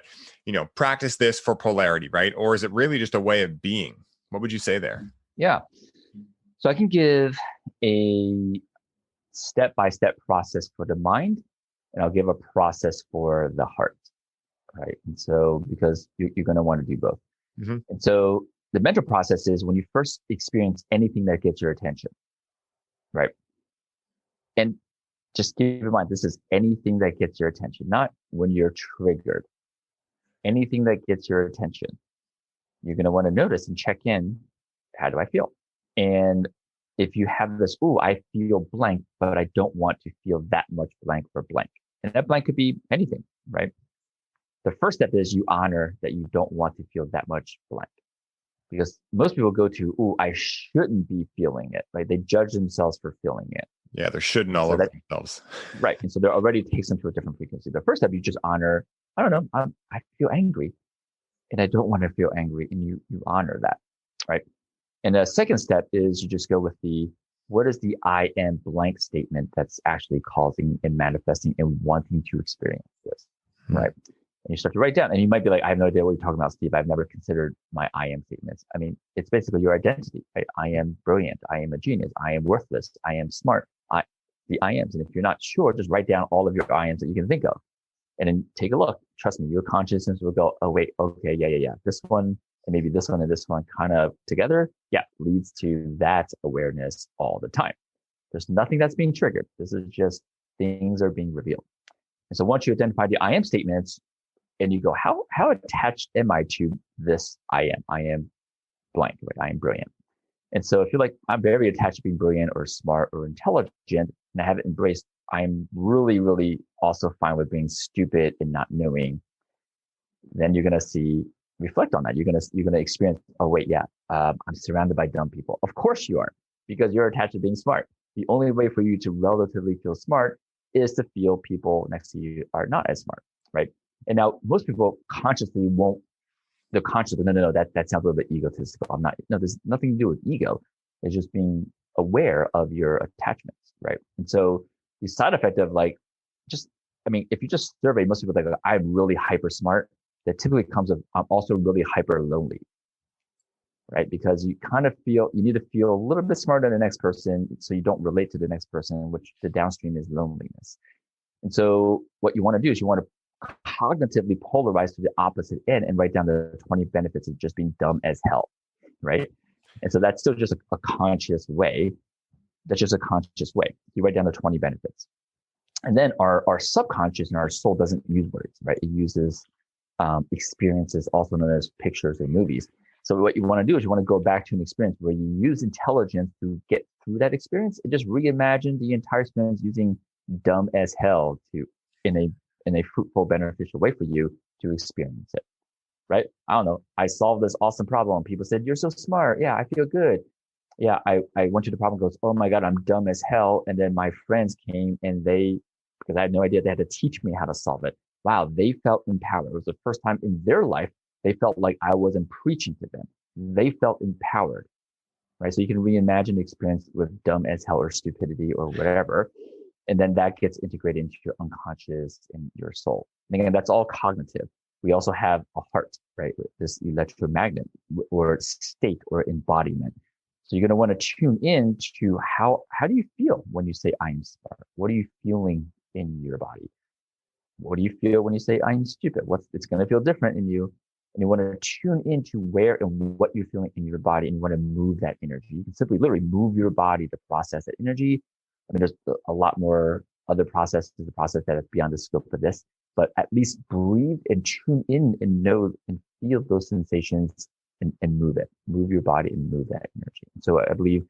practice this for polarity, right? Or is it really just a way of being? What would you say there? Yeah. So I can give a step-by-step process for the mind, and I'll give a process for the heart. Right. And so, because you're going to want to do both. Mm-hmm. And so the mental process is when you first experience anything that gets your attention. Right. And just keep in mind, this is anything that gets your attention, not when you're triggered. Anything that gets your attention, you're going to want to notice and check in. How do I feel? And if you have this, I feel blank, but I don't want to feel that much blank for blank. And that blank could be anything, right? The first step is you honor that you don't want to feel that much blank, because most people go to, I shouldn't be feeling it, right? They judge themselves for feeling it. Yeah, they're shouldn't all over themselves. Right. And so they're already takes them to a different frequency. The first step, you just honor, I don't know, I feel angry and I don't want to feel angry. And you honor that, right? And the second step is you just go with what is the I am blank statement that's actually causing and manifesting and wanting to experience this, right? And you start to write down, and you might be like, I have no idea what you're talking about, Steve. I've never considered my I am statements. I mean, it's basically your identity, right? I am brilliant. I am a genius. I am worthless. I am smart. The I ams. And if you're not sure, just write down all of your I ams that you can think of, and then take a look. trust me, your consciousness will go, oh, wait, okay, yeah. This one, and maybe this one and this one kind of together, leads to that awareness all the time. There's nothing that's being triggered. This is just things are being revealed. And so once you identify the I am statements and you go, how attached am I to this I am? I am blank, right? I am brilliant. And so if you're like, I'm very attached to being brilliant or smart or intelligent, and I haven't embraced, I'm really, really also fine with being stupid and not knowing, then you're going to reflect on that. You're going to experience, oh, wait, I'm surrounded by dumb people. Of course you are, because you're attached to being smart. The only way for you to relatively feel smart is to feel people next to you are not as smart, right? And now most people consciously won't, they're conscious of, no, that sounds a little bit egotistical. There's nothing to do with ego. It's just being aware of your attachments, right? And so the side effect of if you just survey most people, like, I'm really hyper smart, that typically comes of, I'm also really hyper lonely, right? Because you kind of feel, you need to feel a little bit smarter than the next person so you don't relate to the next person, which the downstream is loneliness. And so what you want to do is you want to cognitively polarize to the opposite end and write down the 20 benefits of just being dumb as hell, right? And so that's still just a conscious way. That's just a conscious way. You write down the 20 benefits. And then our subconscious and our soul doesn't use words, right? It uses experiences, also known as pictures or movies. So what you want to do is you want to go back to an experience where you use intelligence to get through that experience and just reimagine the entire experience using dumb as hell in a fruitful, beneficial way for you to experience it, right? I don't know. I solved this awesome problem. People said, you're so smart. Yeah, I feel good. Yeah, I went to the problem, goes, oh my God, I'm dumb as hell. And then my friends came and because I had no idea, they had to teach me how to solve it. Wow, they felt empowered. It was the first time in their life they felt like I wasn't preaching to them. They felt empowered, right? So you can reimagine the experience with dumb as hell or stupidity or whatever. And then that gets integrated into your unconscious and your soul. And again, that's all cognitive. We also have a heart, right? This electromagnet or state or embodiment. So you're going to want to tune in to how do you feel when you say I'm smart? What are you feeling in your body? What do you feel when you say I'm stupid? It's going to feel different in you. And you want to tune into where and what you're feeling in your body, and you want to move that energy. You can simply literally move your body to process that energy. I mean, there's a lot more other processes, the process that is beyond the scope of this, but at least breathe and tune in and know and feel those sensations and move it, move your body and move that energy. So I believe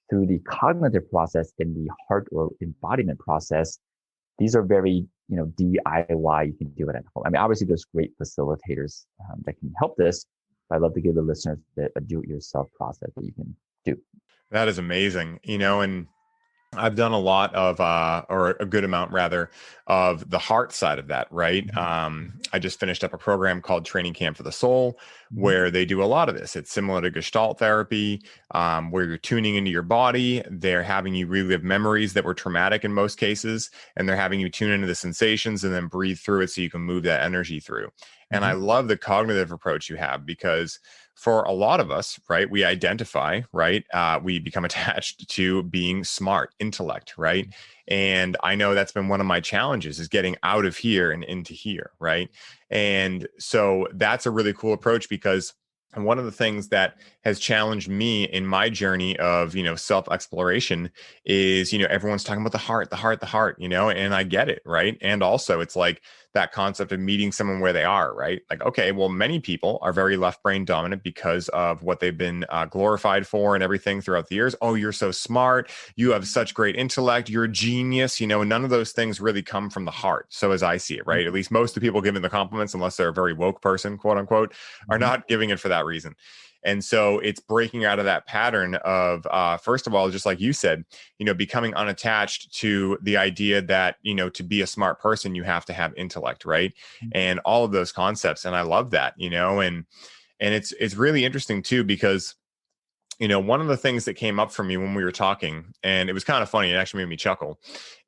through the cognitive process and the heart or embodiment process, these are very, DIY. You can do it at home. I mean, obviously there's great facilitators that can help this, but I'd love to give the listeners a do-it-yourself process that you can do. That is amazing, and I've done a lot of, or a good amount rather, of the heart side of that, right? I just finished up a program called Training Camp for the Soul, where they do a lot of this. It's similar to Gestalt therapy, where you're tuning into your body. They're having you relive memories that were traumatic in most cases, and they're having you tune into the sensations and then breathe through it so you can move that energy through. And I love the cognitive approach you have, because for a lot of us, right, we identify, right, we become attached to being smart, intellect, right? And I know that's been one of my challenges, is getting out of here and into here, right? And so that's a really cool approach, because one of the things that has challenged me in my journey of, self-exploration is, everyone's talking about the heart, and I get it, right? And also it's like that concept of meeting someone where they are, right? Like, okay, well, many people are very left brain dominant because of what they've been glorified for and everything throughout the years. Oh, you're so smart. You have such great intellect. You're a genius. None of those things really come from the heart. So as I see it, right? At least most of the people giving the compliments, unless they're a very woke person, quote unquote, are not giving it for that reason. And so it's breaking out of that pattern of, first of all, just like you said, becoming unattached to the idea that, to be a smart person, you have to have intellect, right? And all of those concepts. And I love that, and it's really interesting too, because one of the things that came up for me when we were talking, and it was kind of funny, it actually made me chuckle,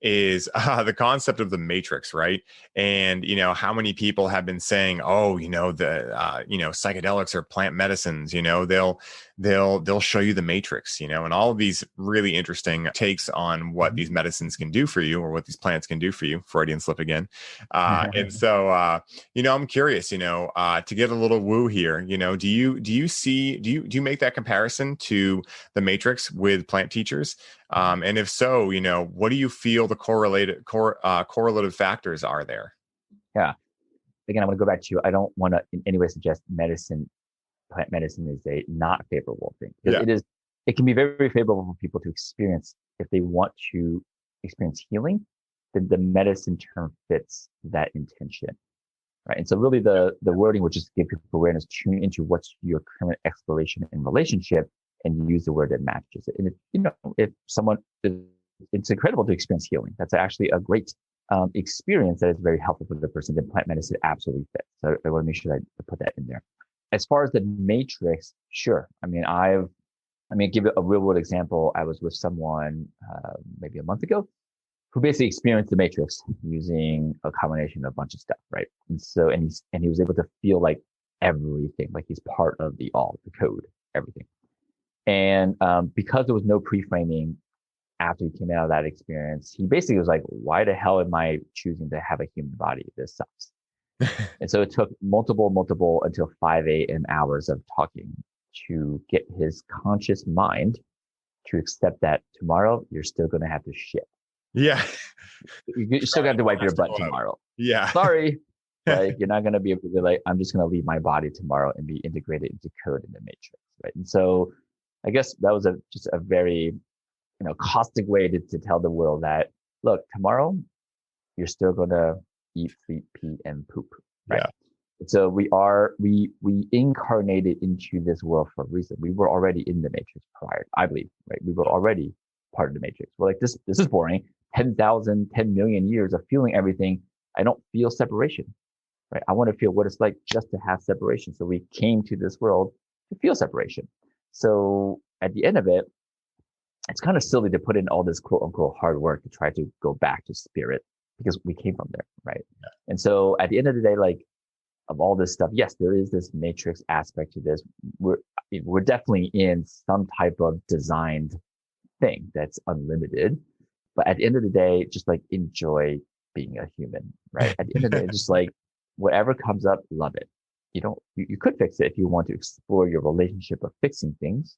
is the concept of the matrix, right? And, how many people have been saying, oh, psychedelics are plant medicines, they'll show you the matrix, and all of these really interesting takes on what these medicines can do for you or what these plants can do for you. Freudian slip again. And so, I'm curious, to get a little woo here, do you make that comparison to the matrix with plant teachers? And if so, what do you feel the correlative factors are there? Yeah. Again, I want to go back to, I don't want to in any way suggest plant medicine is a not favorable thing. Because it can be very, very favorable for people to experience. If they want to experience healing, then the medicine term fits that intention. Right. And so really the wording would just give people awareness, tune into what's your current exploration and relationship, and use the word that matches it. And if someone, it's incredible to experience healing. That's actually a great experience that is very helpful for the person. Then plant medicine absolutely fits. So I want to make sure that I put that in there. As far as the matrix, sure. I mean, give it a real world example. I was with someone maybe a month ago who basically experienced the matrix using a combination of a bunch of stuff, right? And so, and he was able to feel like everything, like he's part of the code, everything. And because there was no pre-framing after he came out of that experience, he basically was like, why the hell am I choosing to have a human body? This sucks. And so it took multiple until 5 a.m. hours of talking to get his conscious mind to accept that tomorrow you're still going to have to shit. Yeah. You're still going to have to wipe your butt tomorrow. Yeah. Sorry. Like, you're not going to be able to be like, I'm just going to leave my body tomorrow and be integrated into code in the matrix. Right. And so I guess that was just a very, caustic way to tell the world that, look, tomorrow you're still going to eat, sleep, pee, and poop. Right. Yeah. So we incarnated into this world for a reason. We were already in the matrix prior, I believe, right? We were already part of the matrix. We're like, this is boring. 10 million years of feeling everything. I don't feel separation, right? I want to feel what it's like just to have separation. So we came to this world to feel separation. So at the end of it, it's kind of silly to put in all this quote unquote hard work to try to go back to spirit because we came from there, right? Yeah. And so at the end of the day, like, of all this stuff, yes, there is this matrix aspect to this. We're definitely in some type of designed thing that's unlimited. But at the end of the day, just like enjoy being a human, right? At the end of the day, just like whatever comes up, love it. You could fix it if you want to explore your relationship of fixing things.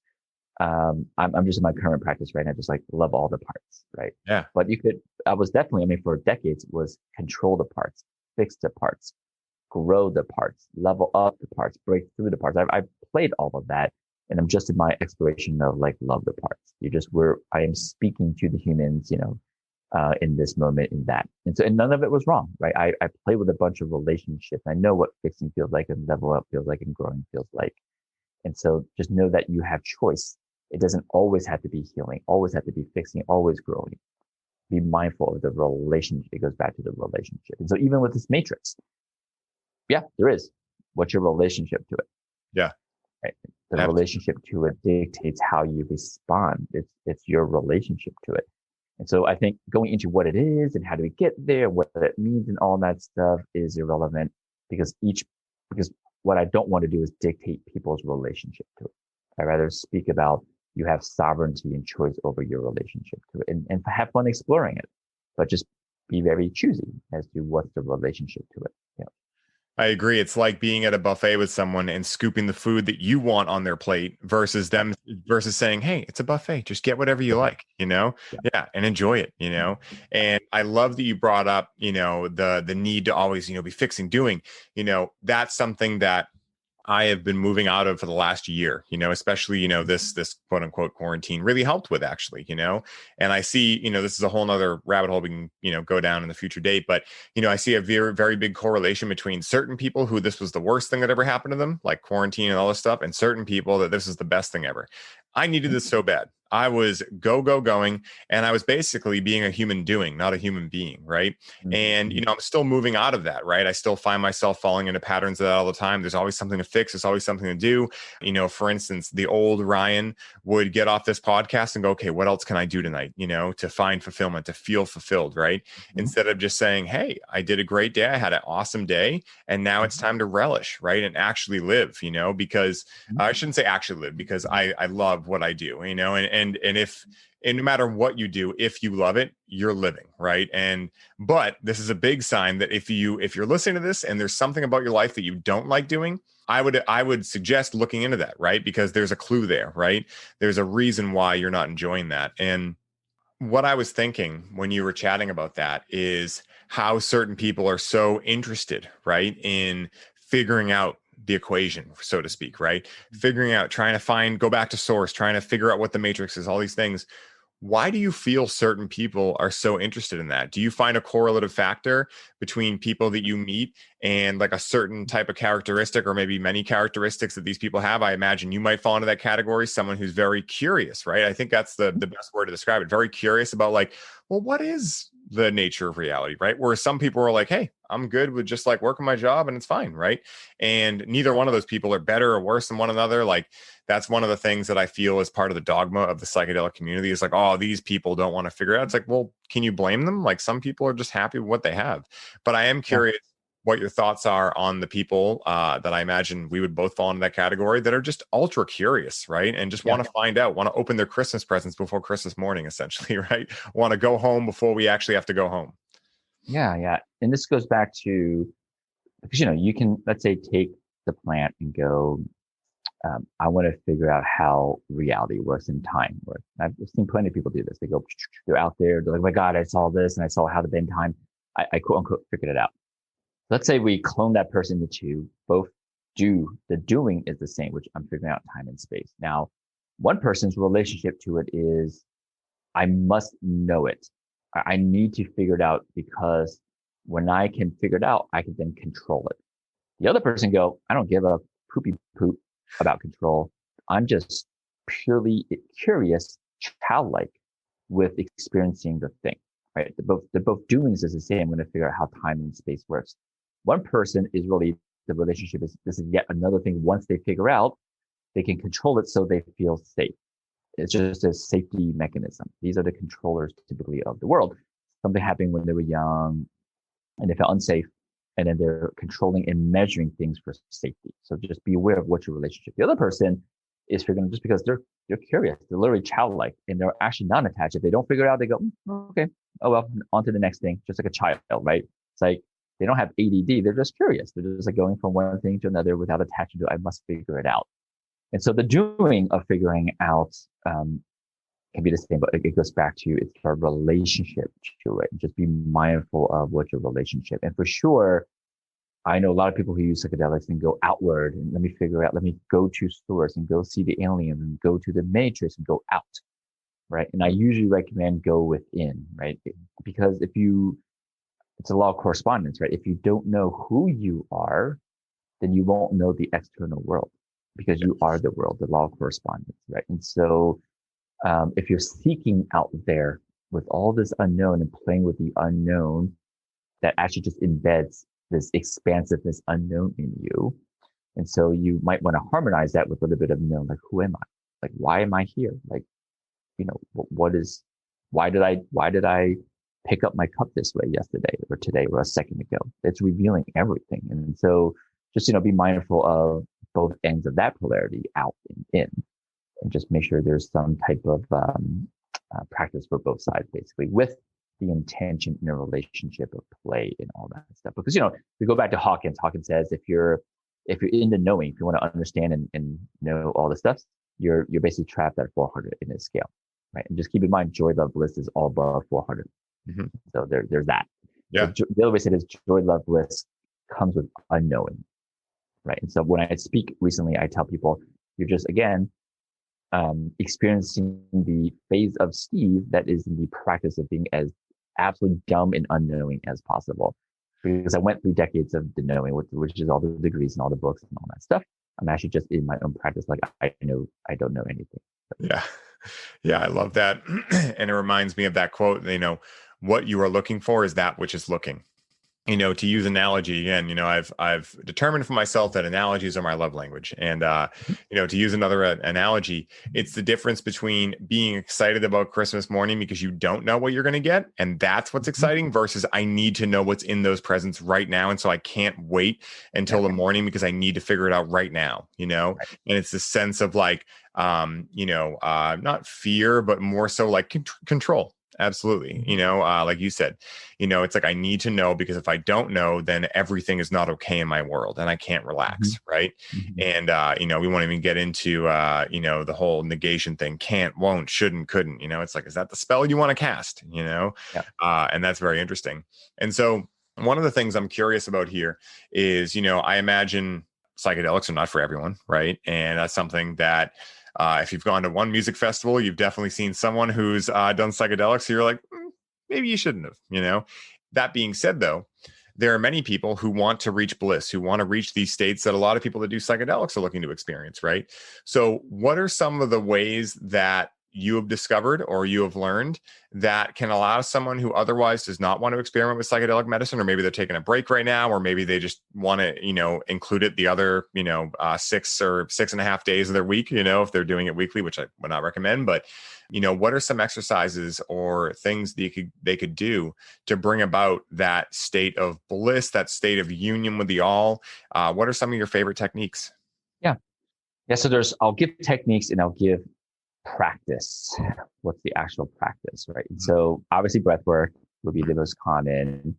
I'm just in my current practice right now, just like love all the parts, right? Yeah. But for decades was control the parts, fix the parts, grow the parts, level up the parts, break through the parts. I've played all of that. And I'm just in my exploration of like love the parts. I am speaking to the humans, in this moment, in that. And none of it was wrong, right? I play with a bunch of relationships. I know what fixing feels like and level up feels like and growing feels like. And so just know that you have choice. It doesn't always have to be healing, always have to be fixing, always growing. Be mindful of the relationship. It goes back to the relationship. And so even with this matrix, yeah, there is. What's your relationship to it? Yeah. Right. The relationship to it dictates how you respond. It's your relationship to it. And so I think going into what it is and how do we get there, what it means and all that stuff is irrelevant because what I don't want to do is dictate people's relationship to it. I'd rather speak about you have sovereignty and choice over your relationship to it and have fun exploring it, but just be very choosy as to what's the relationship to it. Yeah. I agree. It's like being at a buffet with someone and scooping the food that you want on their plate versus saying, hey, it's a buffet. Just get whatever you like, Yeah, and enjoy it, And I love that you brought up, the need to always, be fixing, doing, that's something that I have been moving out of for the last year, especially, this quote unquote quarantine really helped with actually, and I see, this is a whole nother rabbit hole we can, go down in the future date, but, I see a very, very big correlation between certain people who this was the worst thing that ever happened to them, like quarantine and all this stuff, and certain people that this is the best thing ever. I needed this so bad. I was going, and I was basically being a human doing, not a human being, right? And, I'm still moving out of that, right? I still find myself falling into patterns of that all the time. There's always something to fix. There's always something to do. For instance, the old Ryan would get off this podcast and go, okay, what else can I do tonight, to find fulfillment, to feel fulfilled, right? Instead of just saying, hey, I did a great day. I had an awesome day. And now it's time to relish, right? And actually live, because I shouldn't say actually live, because I love what I do, and no matter what you do, if you love it, you're living, right? But this is a big sign that if you're listening to this and there's something about your life that you don't like doing, I would suggest looking into that, right? Because there's a clue there, right? There's a reason why you're not enjoying that. And what I was thinking when you were chatting about that is how certain people are so interested, right, in figuring out the equation, so to speak, right? Figuring out, trying to go back to source, trying to figure out what the matrix is, all these things. Why do you feel certain people are so interested in that? Do you find a correlative factor between people that you meet and like a certain type of characteristic, or maybe many characteristics that these people have? I imagine you might fall into that category, someone who's very curious, right? I think that's the best word to describe it. Very curious about like, well, what is the nature of reality, right? Whereas some people are like, hey, I'm good with just like working my job and it's fine, right? And neither one of those people are better or worse than one another. Like, that's one of the things that I feel is part of the dogma of the psychedelic community is like, oh, these people don't want to figure it out. It's like, well, can you blame them? Like, some people are just happy with what they have. But I am curious what your thoughts are on the people that I imagine we would both fall into that category, that are just ultra curious, right? And just want to find out, want to open their Christmas presents before Christmas morning, essentially, right? Want to go home before we actually have to go home. Yeah. And this goes back to, because, you can, let's say, take the plant and go, I want to figure out how reality works in time works. I've seen plenty of people do this. They're out there, they're like, oh my God, I saw this and I saw how to bend time. I quote unquote figured it out. Let's say we clone that person into both the doing is the same, which I'm figuring out time and space. Now, one person's relationship to it is, I must know it. I need to figure it out, because when I can figure it out, I can then control it. The other person go, I don't give a poopy poop about control. I'm just purely curious, childlike, with experiencing the thing, right? The both doings is the same. I'm going to figure out how time and space works. One person is really, the relationship is, this is yet another thing. Once they figure out, they can control it so they feel safe. It's just a safety mechanism. These are the controllers typically of the world. Something happened when they were young and they felt unsafe, and then they're controlling and measuring things for safety. So just be aware of what's your relationship. The other person is figuring, just because they're curious, they're literally childlike, and they're actually non-attached. If they don't figure it out, they go, okay, oh well, on to the next thing, just like a child, right? It's like they don't have ADD, they're just curious. They're just like going from one thing to another without attaching to it. I must figure it out. And so the doing of figuring out can be the same, but it goes back to, it's our relationship to it. Just be mindful of what your relationship. And for sure, I know a lot of people who use psychedelics and go outward and let me go to source and go see the alien and go to the matrix and go out, right? And I usually recommend go within, right? Because it's a law of correspondence, right? If you don't know who you are, then you won't know the external world, because you are the world, the law of correspondence, right? And so if you're seeking out there with all this unknown and playing with the unknown, that actually just embeds this expansiveness unknown in you. And so you might want to harmonize that with a little bit of known, like, who am I? Like, why am I here? Like, why did I pick up my cup this way yesterday or today or a second ago? It's revealing everything. And so just, be mindful of both ends of that polarity, out and in, and just make sure there's some type of practice for both sides, basically, with the intention in a relationship of play and all that stuff. Because, we go back to Hawkins. Hawkins says, if you're into knowing, if you want to understand and know all the stuff, you're basically trapped at 400 in this scale, right? And just keep in mind, joy, love, bliss is all above 400. Mm-hmm. So there's that. Yeah. So the other way to say it is, joy, love, bliss comes with unknowing, right? And so when I speak recently, I tell people, you're just, again, experiencing the phase of Steve that is in the practice of being as absolutely dumb and unknowing as possible. Because I went through decades of the knowing, which is all the degrees and all the books and all that stuff. I'm actually just in my own practice, like, I know I don't know anything. Yeah. Yeah, I love that. And it reminds me of that quote, what you are looking for is that which is looking. To use analogy again, I've determined for myself that analogies are my love language. And to use another analogy, it's the difference between being excited about Christmas morning because you don't know what you're going to get, and that's what's exciting, versus I need to know what's in those presents right now, and so I can't wait until the morning because I need to figure it out right now. And it's the sense of like, not fear, but more so like control. Absolutely. Like you said, it's like I need to know, because if I don't know, then everything is not okay in my world and I can't relax. Right. And, we won't even get into, the whole negation thing: can't, won't, shouldn't, couldn't. It's like, is that the spell you want to cast? And that's very interesting. And so one of the things I'm curious about here is, I imagine psychedelics are not for everyone. Right. And that's something that, if you've gone to one music festival, you've definitely seen someone who's done psychedelics. So you're like, maybe you shouldn't have. That being said, though, there are many people who want to reach bliss, who want to reach these states that a lot of people that do psychedelics are looking to experience, right? So what are some of the ways that you have discovered or you have learned that can allow someone who otherwise does not want to experiment with psychedelic medicine, or maybe they're taking a break right now, or maybe they just want to, include it the other, 6 or 6.5 days of their week, if they're doing it weekly, which I would not recommend. But, what are some exercises or things that they could do to bring about that state of bliss, that state of union with the all? What are some of your favorite techniques? Yeah. So I'll give techniques and I'll give practice. What's the actual practice, right? And so obviously breath work would be the most common.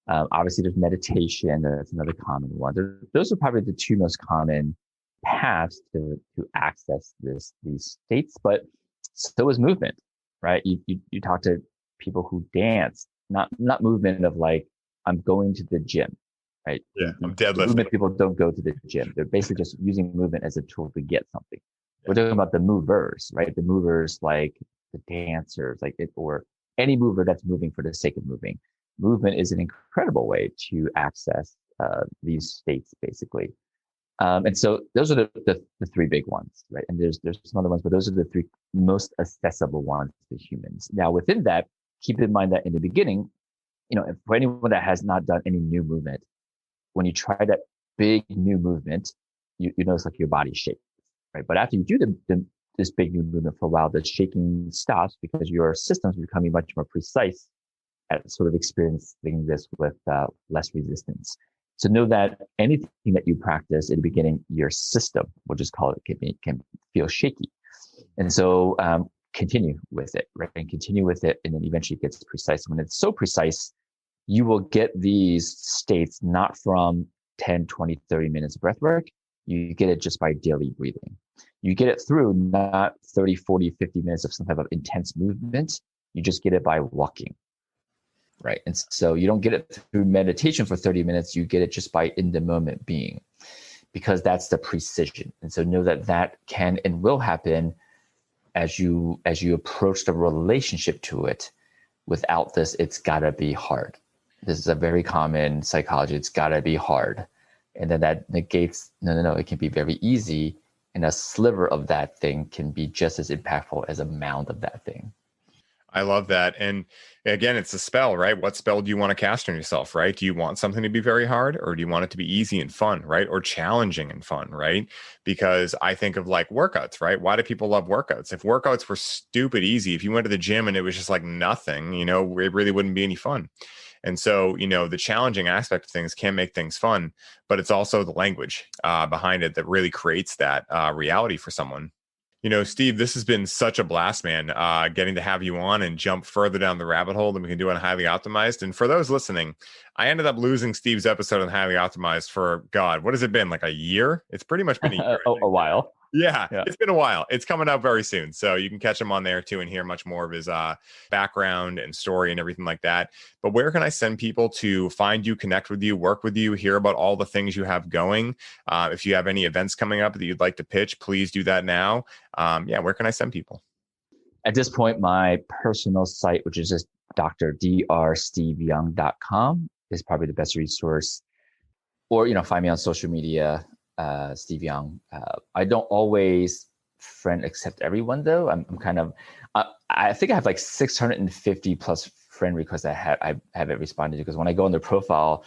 Obviously there's meditation. That's another common one. Those are probably the two most common paths to access these states. But so is movement, right? You talk to people who dance, not movement of like, I'm going to the gym, right? Yeah, I'm deadlifting. Movement people don't go to the gym. They're basically just using movement as a tool to get something. We're talking about the movers, right? The movers, like the dancers, or any mover that's moving for the sake of moving. Movement is an incredible way to access these states, basically. And so those are the three big ones, right? And there's some other ones, but those are the three most accessible ones to humans. Now, within that, keep in mind that in the beginning, for anyone that has not done any new movement, when you try that big new movement, you notice like your body shakes. Right. But after you do this big new movement for a while, the shaking stops because your system's becoming much more precise at sort of experiencing this with less resistance. So know that anything that you practice in the beginning, your system, we'll just call it, can feel shaky. And so continue with it, right? And continue with it. And then eventually it gets precise. When it's so precise, you will get these states not from 10, 20, 30 minutes of breath work. You get it just by daily breathing. You get it through not 30, 40, 50 minutes of some type of intense movement. You just get it by walking, right? And so you don't get it through meditation for 30 minutes. You get it just by in the moment being, because that's the precision. And so know that can and will happen as you approach the relationship to it. Without this, it's gotta be hard. This is a very common psychology. It's gotta be hard. And then that negates, no, it can be very easy. And a sliver of that thing can be just as impactful as a mound of that thing. I love that. And again, it's a spell, right? What spell do you want to cast on yourself, right? Do you want something to be very hard, or do you want it to be easy and fun, right? Or challenging and fun, right? Because I think of like workouts, right? Why do people love workouts? If workouts were stupid easy, if you went to the gym and it was just like nothing, it really wouldn't be any fun. And so, the challenging aspect of things can make things fun, but it's also the language behind it that really creates that reality for someone. Steve, this has been such a blast, man, getting to have you on and jump further down the rabbit hole than we can do on Highly Optimized. And for those listening, I ended up losing Steve's episode on Highly Optimized for, God, what has it been? Like a year? It's pretty much been a year. A while. Yeah, it's been a while. It's coming out very soon. So you can catch him on there too and hear much more of his background and story and everything like that. But where can I send people to find you, connect with you, work with you, hear about all the things you have going? If you have any events coming up that you'd like to pitch, please do that now. Where can I send people? At this point, my personal site, which is just drsteveyoung.com, is probably the best resource. Or, find me on social media, Steve Young. I don't always friend accept everyone though. I'm kind of, I think I have like 650 plus friend requests I haven't responded to, because when I go on their profile,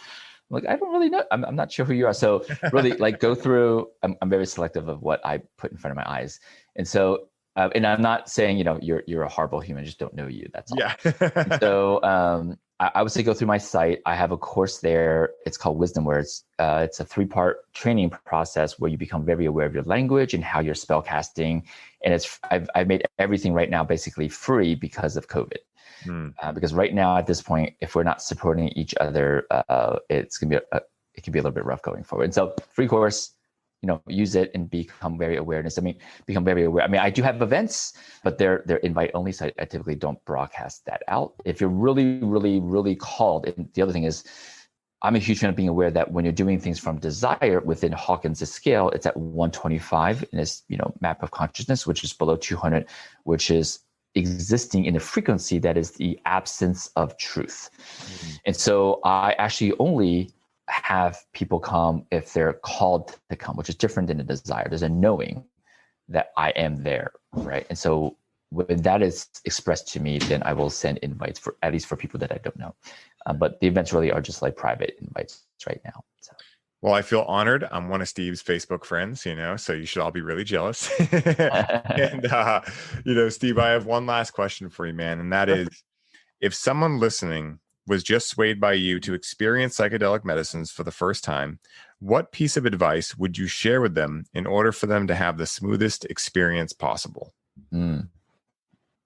I'm like, I don't really know. I'm not sure who you are. So really like go through, I'm very selective of what I put in front of my eyes. And so, and I'm not saying, you're a horrible human, I just don't know you. That's all. Yeah. So I would say go through my site. I have a course there. It's called Wisdom Words. It's a 3-part training process where you become very aware of your language and how you're spell casting. And I've made everything right now basically free because of COVID. Because right now at this point, if we're not supporting each other, it can be a little bit rough going forward. And so free course, use it and become very awareness. Become very aware. I do have events, but they're invite only. So I typically don't broadcast that out. If you're really, really, really called, and the other thing is, I'm a huge fan of being aware that when you're doing things from desire within Hawkins' scale, it's at 125 in this, map of consciousness, which is below 200, which is existing in a frequency that is the absence of truth. And so I actually only have people come if they're called to come, which is different than a desire. There's a knowing that I am there, right? And so when that is expressed to me, then I will send invites for at least for people that I don't know. But the events really are just like private invites right now. So. Well, I feel honored. I'm one of Steve's Facebook friends, so you should all be really jealous. And, Steve, I have one last question for you, man. And that is, if someone listening was just swayed by you to experience psychedelic medicines for the first time, what piece of advice would you share with them in order for them to have the smoothest experience possible?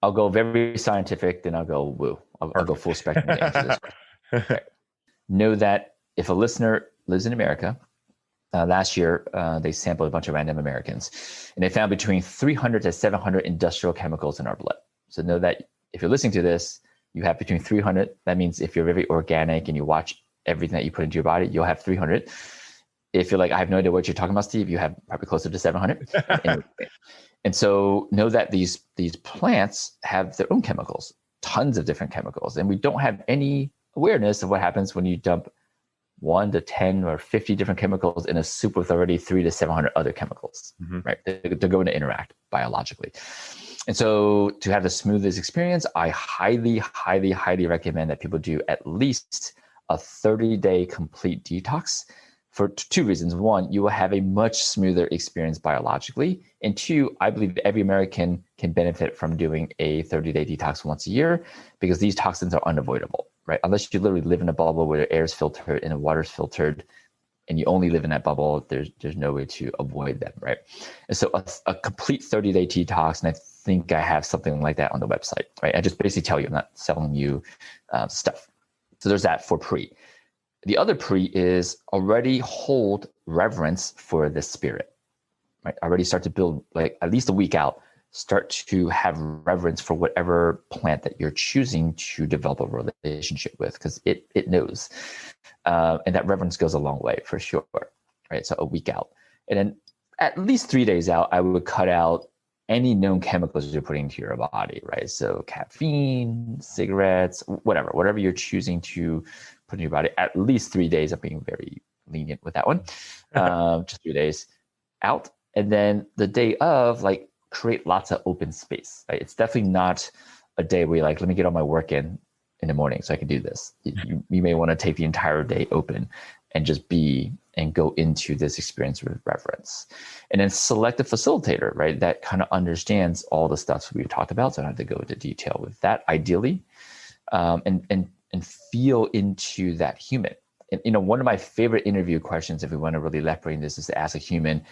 I'll go very scientific, then I'll go woo. I'll go full spectrum to answer this question. Okay. Know that if a listener lives in America, last year they sampled a bunch of random Americans, and they found between 300 to 700 industrial chemicals in our blood. So know that if you're listening to this, you have between 300. That means if you're very organic and you watch everything that you put into your body, you'll have 300. If you're like, I have no idea what you're talking about, Steve, you have probably closer to 700. And so know that these plants have their own chemicals, tons of different chemicals. And we don't have any awareness of what happens when you dump 1 to 10 or 50 different chemicals in a soup with already 300 to 700 other chemicals, right? They're going to interact biologically. And so to have the smoothest experience, I highly, highly, highly recommend that people do at least a 30-day complete detox for 2 reasons. 1, you will have a much smoother experience biologically. And 2, I believe every American can benefit from doing a 30-day detox once a year, because these toxins are unavoidable, right? Unless you literally live in a bubble where the air is filtered and the water is filtered, and you only live in that bubble, there's no way to avoid them, right? And so a complete 30-day detox, and I think I have something like that on the website, right? I just basically tell you, I'm not selling you stuff. So there's that for pre. The other pre is already hold reverence for the spirit, right? Already start to build, like at least a week out, start to have reverence for whatever plant that you're choosing to develop a relationship with, because it knows. And that reverence goes a long way for sure, right? So a week out. And then at least 3 days out, I would cut out any known chemicals you're putting into your body, right? So caffeine, cigarettes, whatever you're choosing to put in your body, at least 3 days. I'm being very lenient with that one. Just 3 days out. And then the day of, like, create lots of open space, right? It's definitely not a day where you're like, let me get all my work in the morning so I can do this. You may want to take the entire day open and just be and go into this experience with reverence. And then select a facilitator, right? That kind of understands all the stuff we've talked about. So I don't have to go into detail with that, ideally. And feel into that human. And one of my favorite interview questions, if we want to really left brain this, is to ask a human,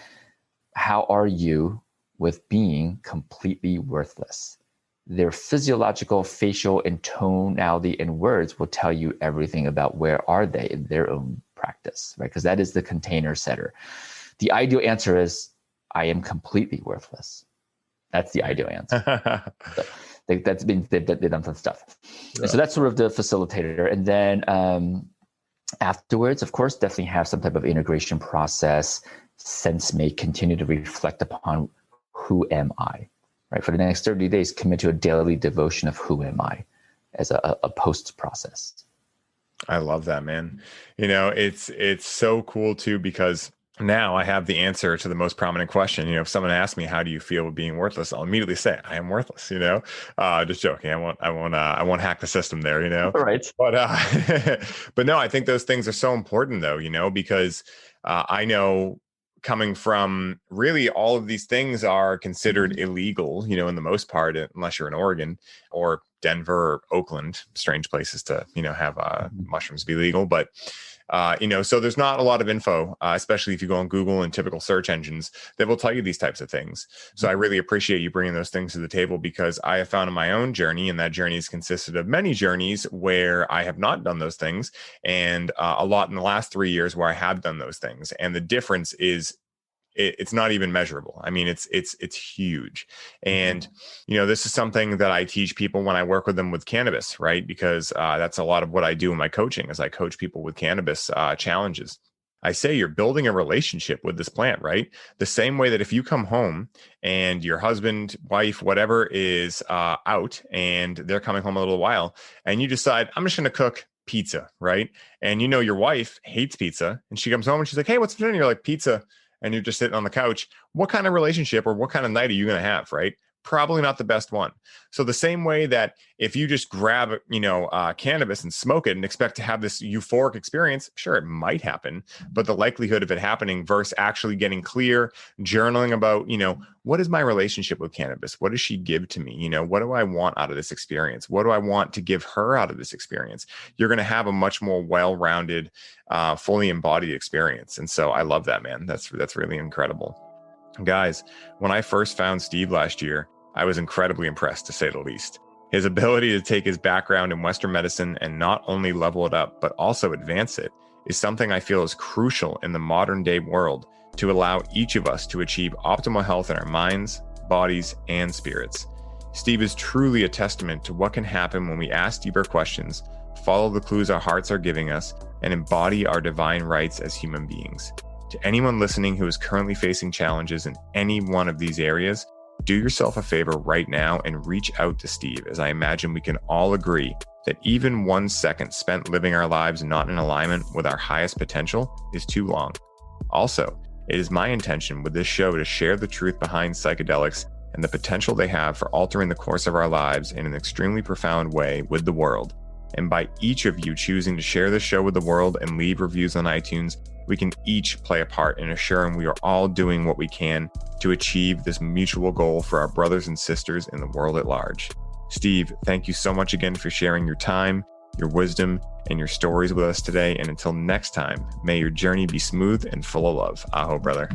how are you with being completely worthless? Their physiological, facial, and tonality and words will tell you everything about where are they in their own practice, right? Because that is the container setter. The ideal answer is, I am completely worthless. That's the ideal answer. So they've done some stuff. Yeah. And so that's sort of the facilitator. And then afterwards, of course, definitely have some type of integration process. Sense make, continue to reflect upon who am I, right? For the next 30 days, commit to a daily devotion of who am I as a post process. I love that, man. It's so cool too, because now I have the answer to the most prominent question. If someone asks me, how do you feel with being worthless? I'll immediately say, I am worthless, just joking. I won't hack the system there, Right. but, but no, I think those things are so important though, because, I know coming from really all of these things are considered illegal, in the most part, unless you're in Oregon or Denver or Oakland, strange places to, have mushrooms be legal. But so there's not a lot of info, especially if you go on Google and typical search engines that will tell you these types of things. So I really appreciate you bringing those things to the table, because I have found in my own journey, and that journey has consisted of many journeys where I have not done those things, and a lot in the last 3 years where I have done those things. And the difference is it's not even measurable. I mean, it's huge. And, this is something that I teach people when I work with them with cannabis, right? Because that's a lot of what I do in my coaching, is I coach people with cannabis challenges. I say you're building a relationship with this plant, right? The same way that if you come home and your husband, wife, whatever is out, and they're coming home a little while, and you decide, I'm just going to cook pizza, right? And your wife hates pizza, and she comes home and she's like, hey, what's for dinner? You're like, pizza. And you're just sitting on the couch. What kind of relationship or what kind of night are you going to have, right? Probably not the best one. So the same way that if you just grab, cannabis and smoke it and expect to have this euphoric experience, sure, it might happen, but the likelihood of it happening versus actually getting clear, journaling about, what is my relationship with cannabis? What does she give to me? What do I want out of this experience? What do I want to give her out of this experience? You're going to have a much more well-rounded, fully embodied experience. And so I love that, man. That's really incredible. Guys, when I first found Steve last year, I was incredibly impressed, to say the least. His ability to take his background in Western medicine and not only level it up, but also advance it, is something I feel is crucial in the modern day world to allow each of us to achieve optimal health in our minds, bodies, and spirits. Steve is truly a testament to what can happen when we ask deeper questions, follow the clues our hearts are giving us, and embody our divine rights as human beings. To anyone listening who is currently facing challenges in any one of these areas, do yourself a favor right now and reach out to Steve, as I imagine we can all agree that even 1 second spent living our lives not in alignment with our highest potential is too long. Also, it is my intention with this show to share the truth behind psychedelics and the potential they have for altering the course of our lives in an extremely profound way with the world. And by each of you choosing to share this show with the world and leave reviews on iTunes, we can each play a part in assuring we are all doing what we can to achieve this mutual goal for our brothers and sisters in the world at large. Steve, thank you so much again for sharing your time, your wisdom, and your stories with us today. And until next time, may your journey be smooth and full of love. Aho, brother.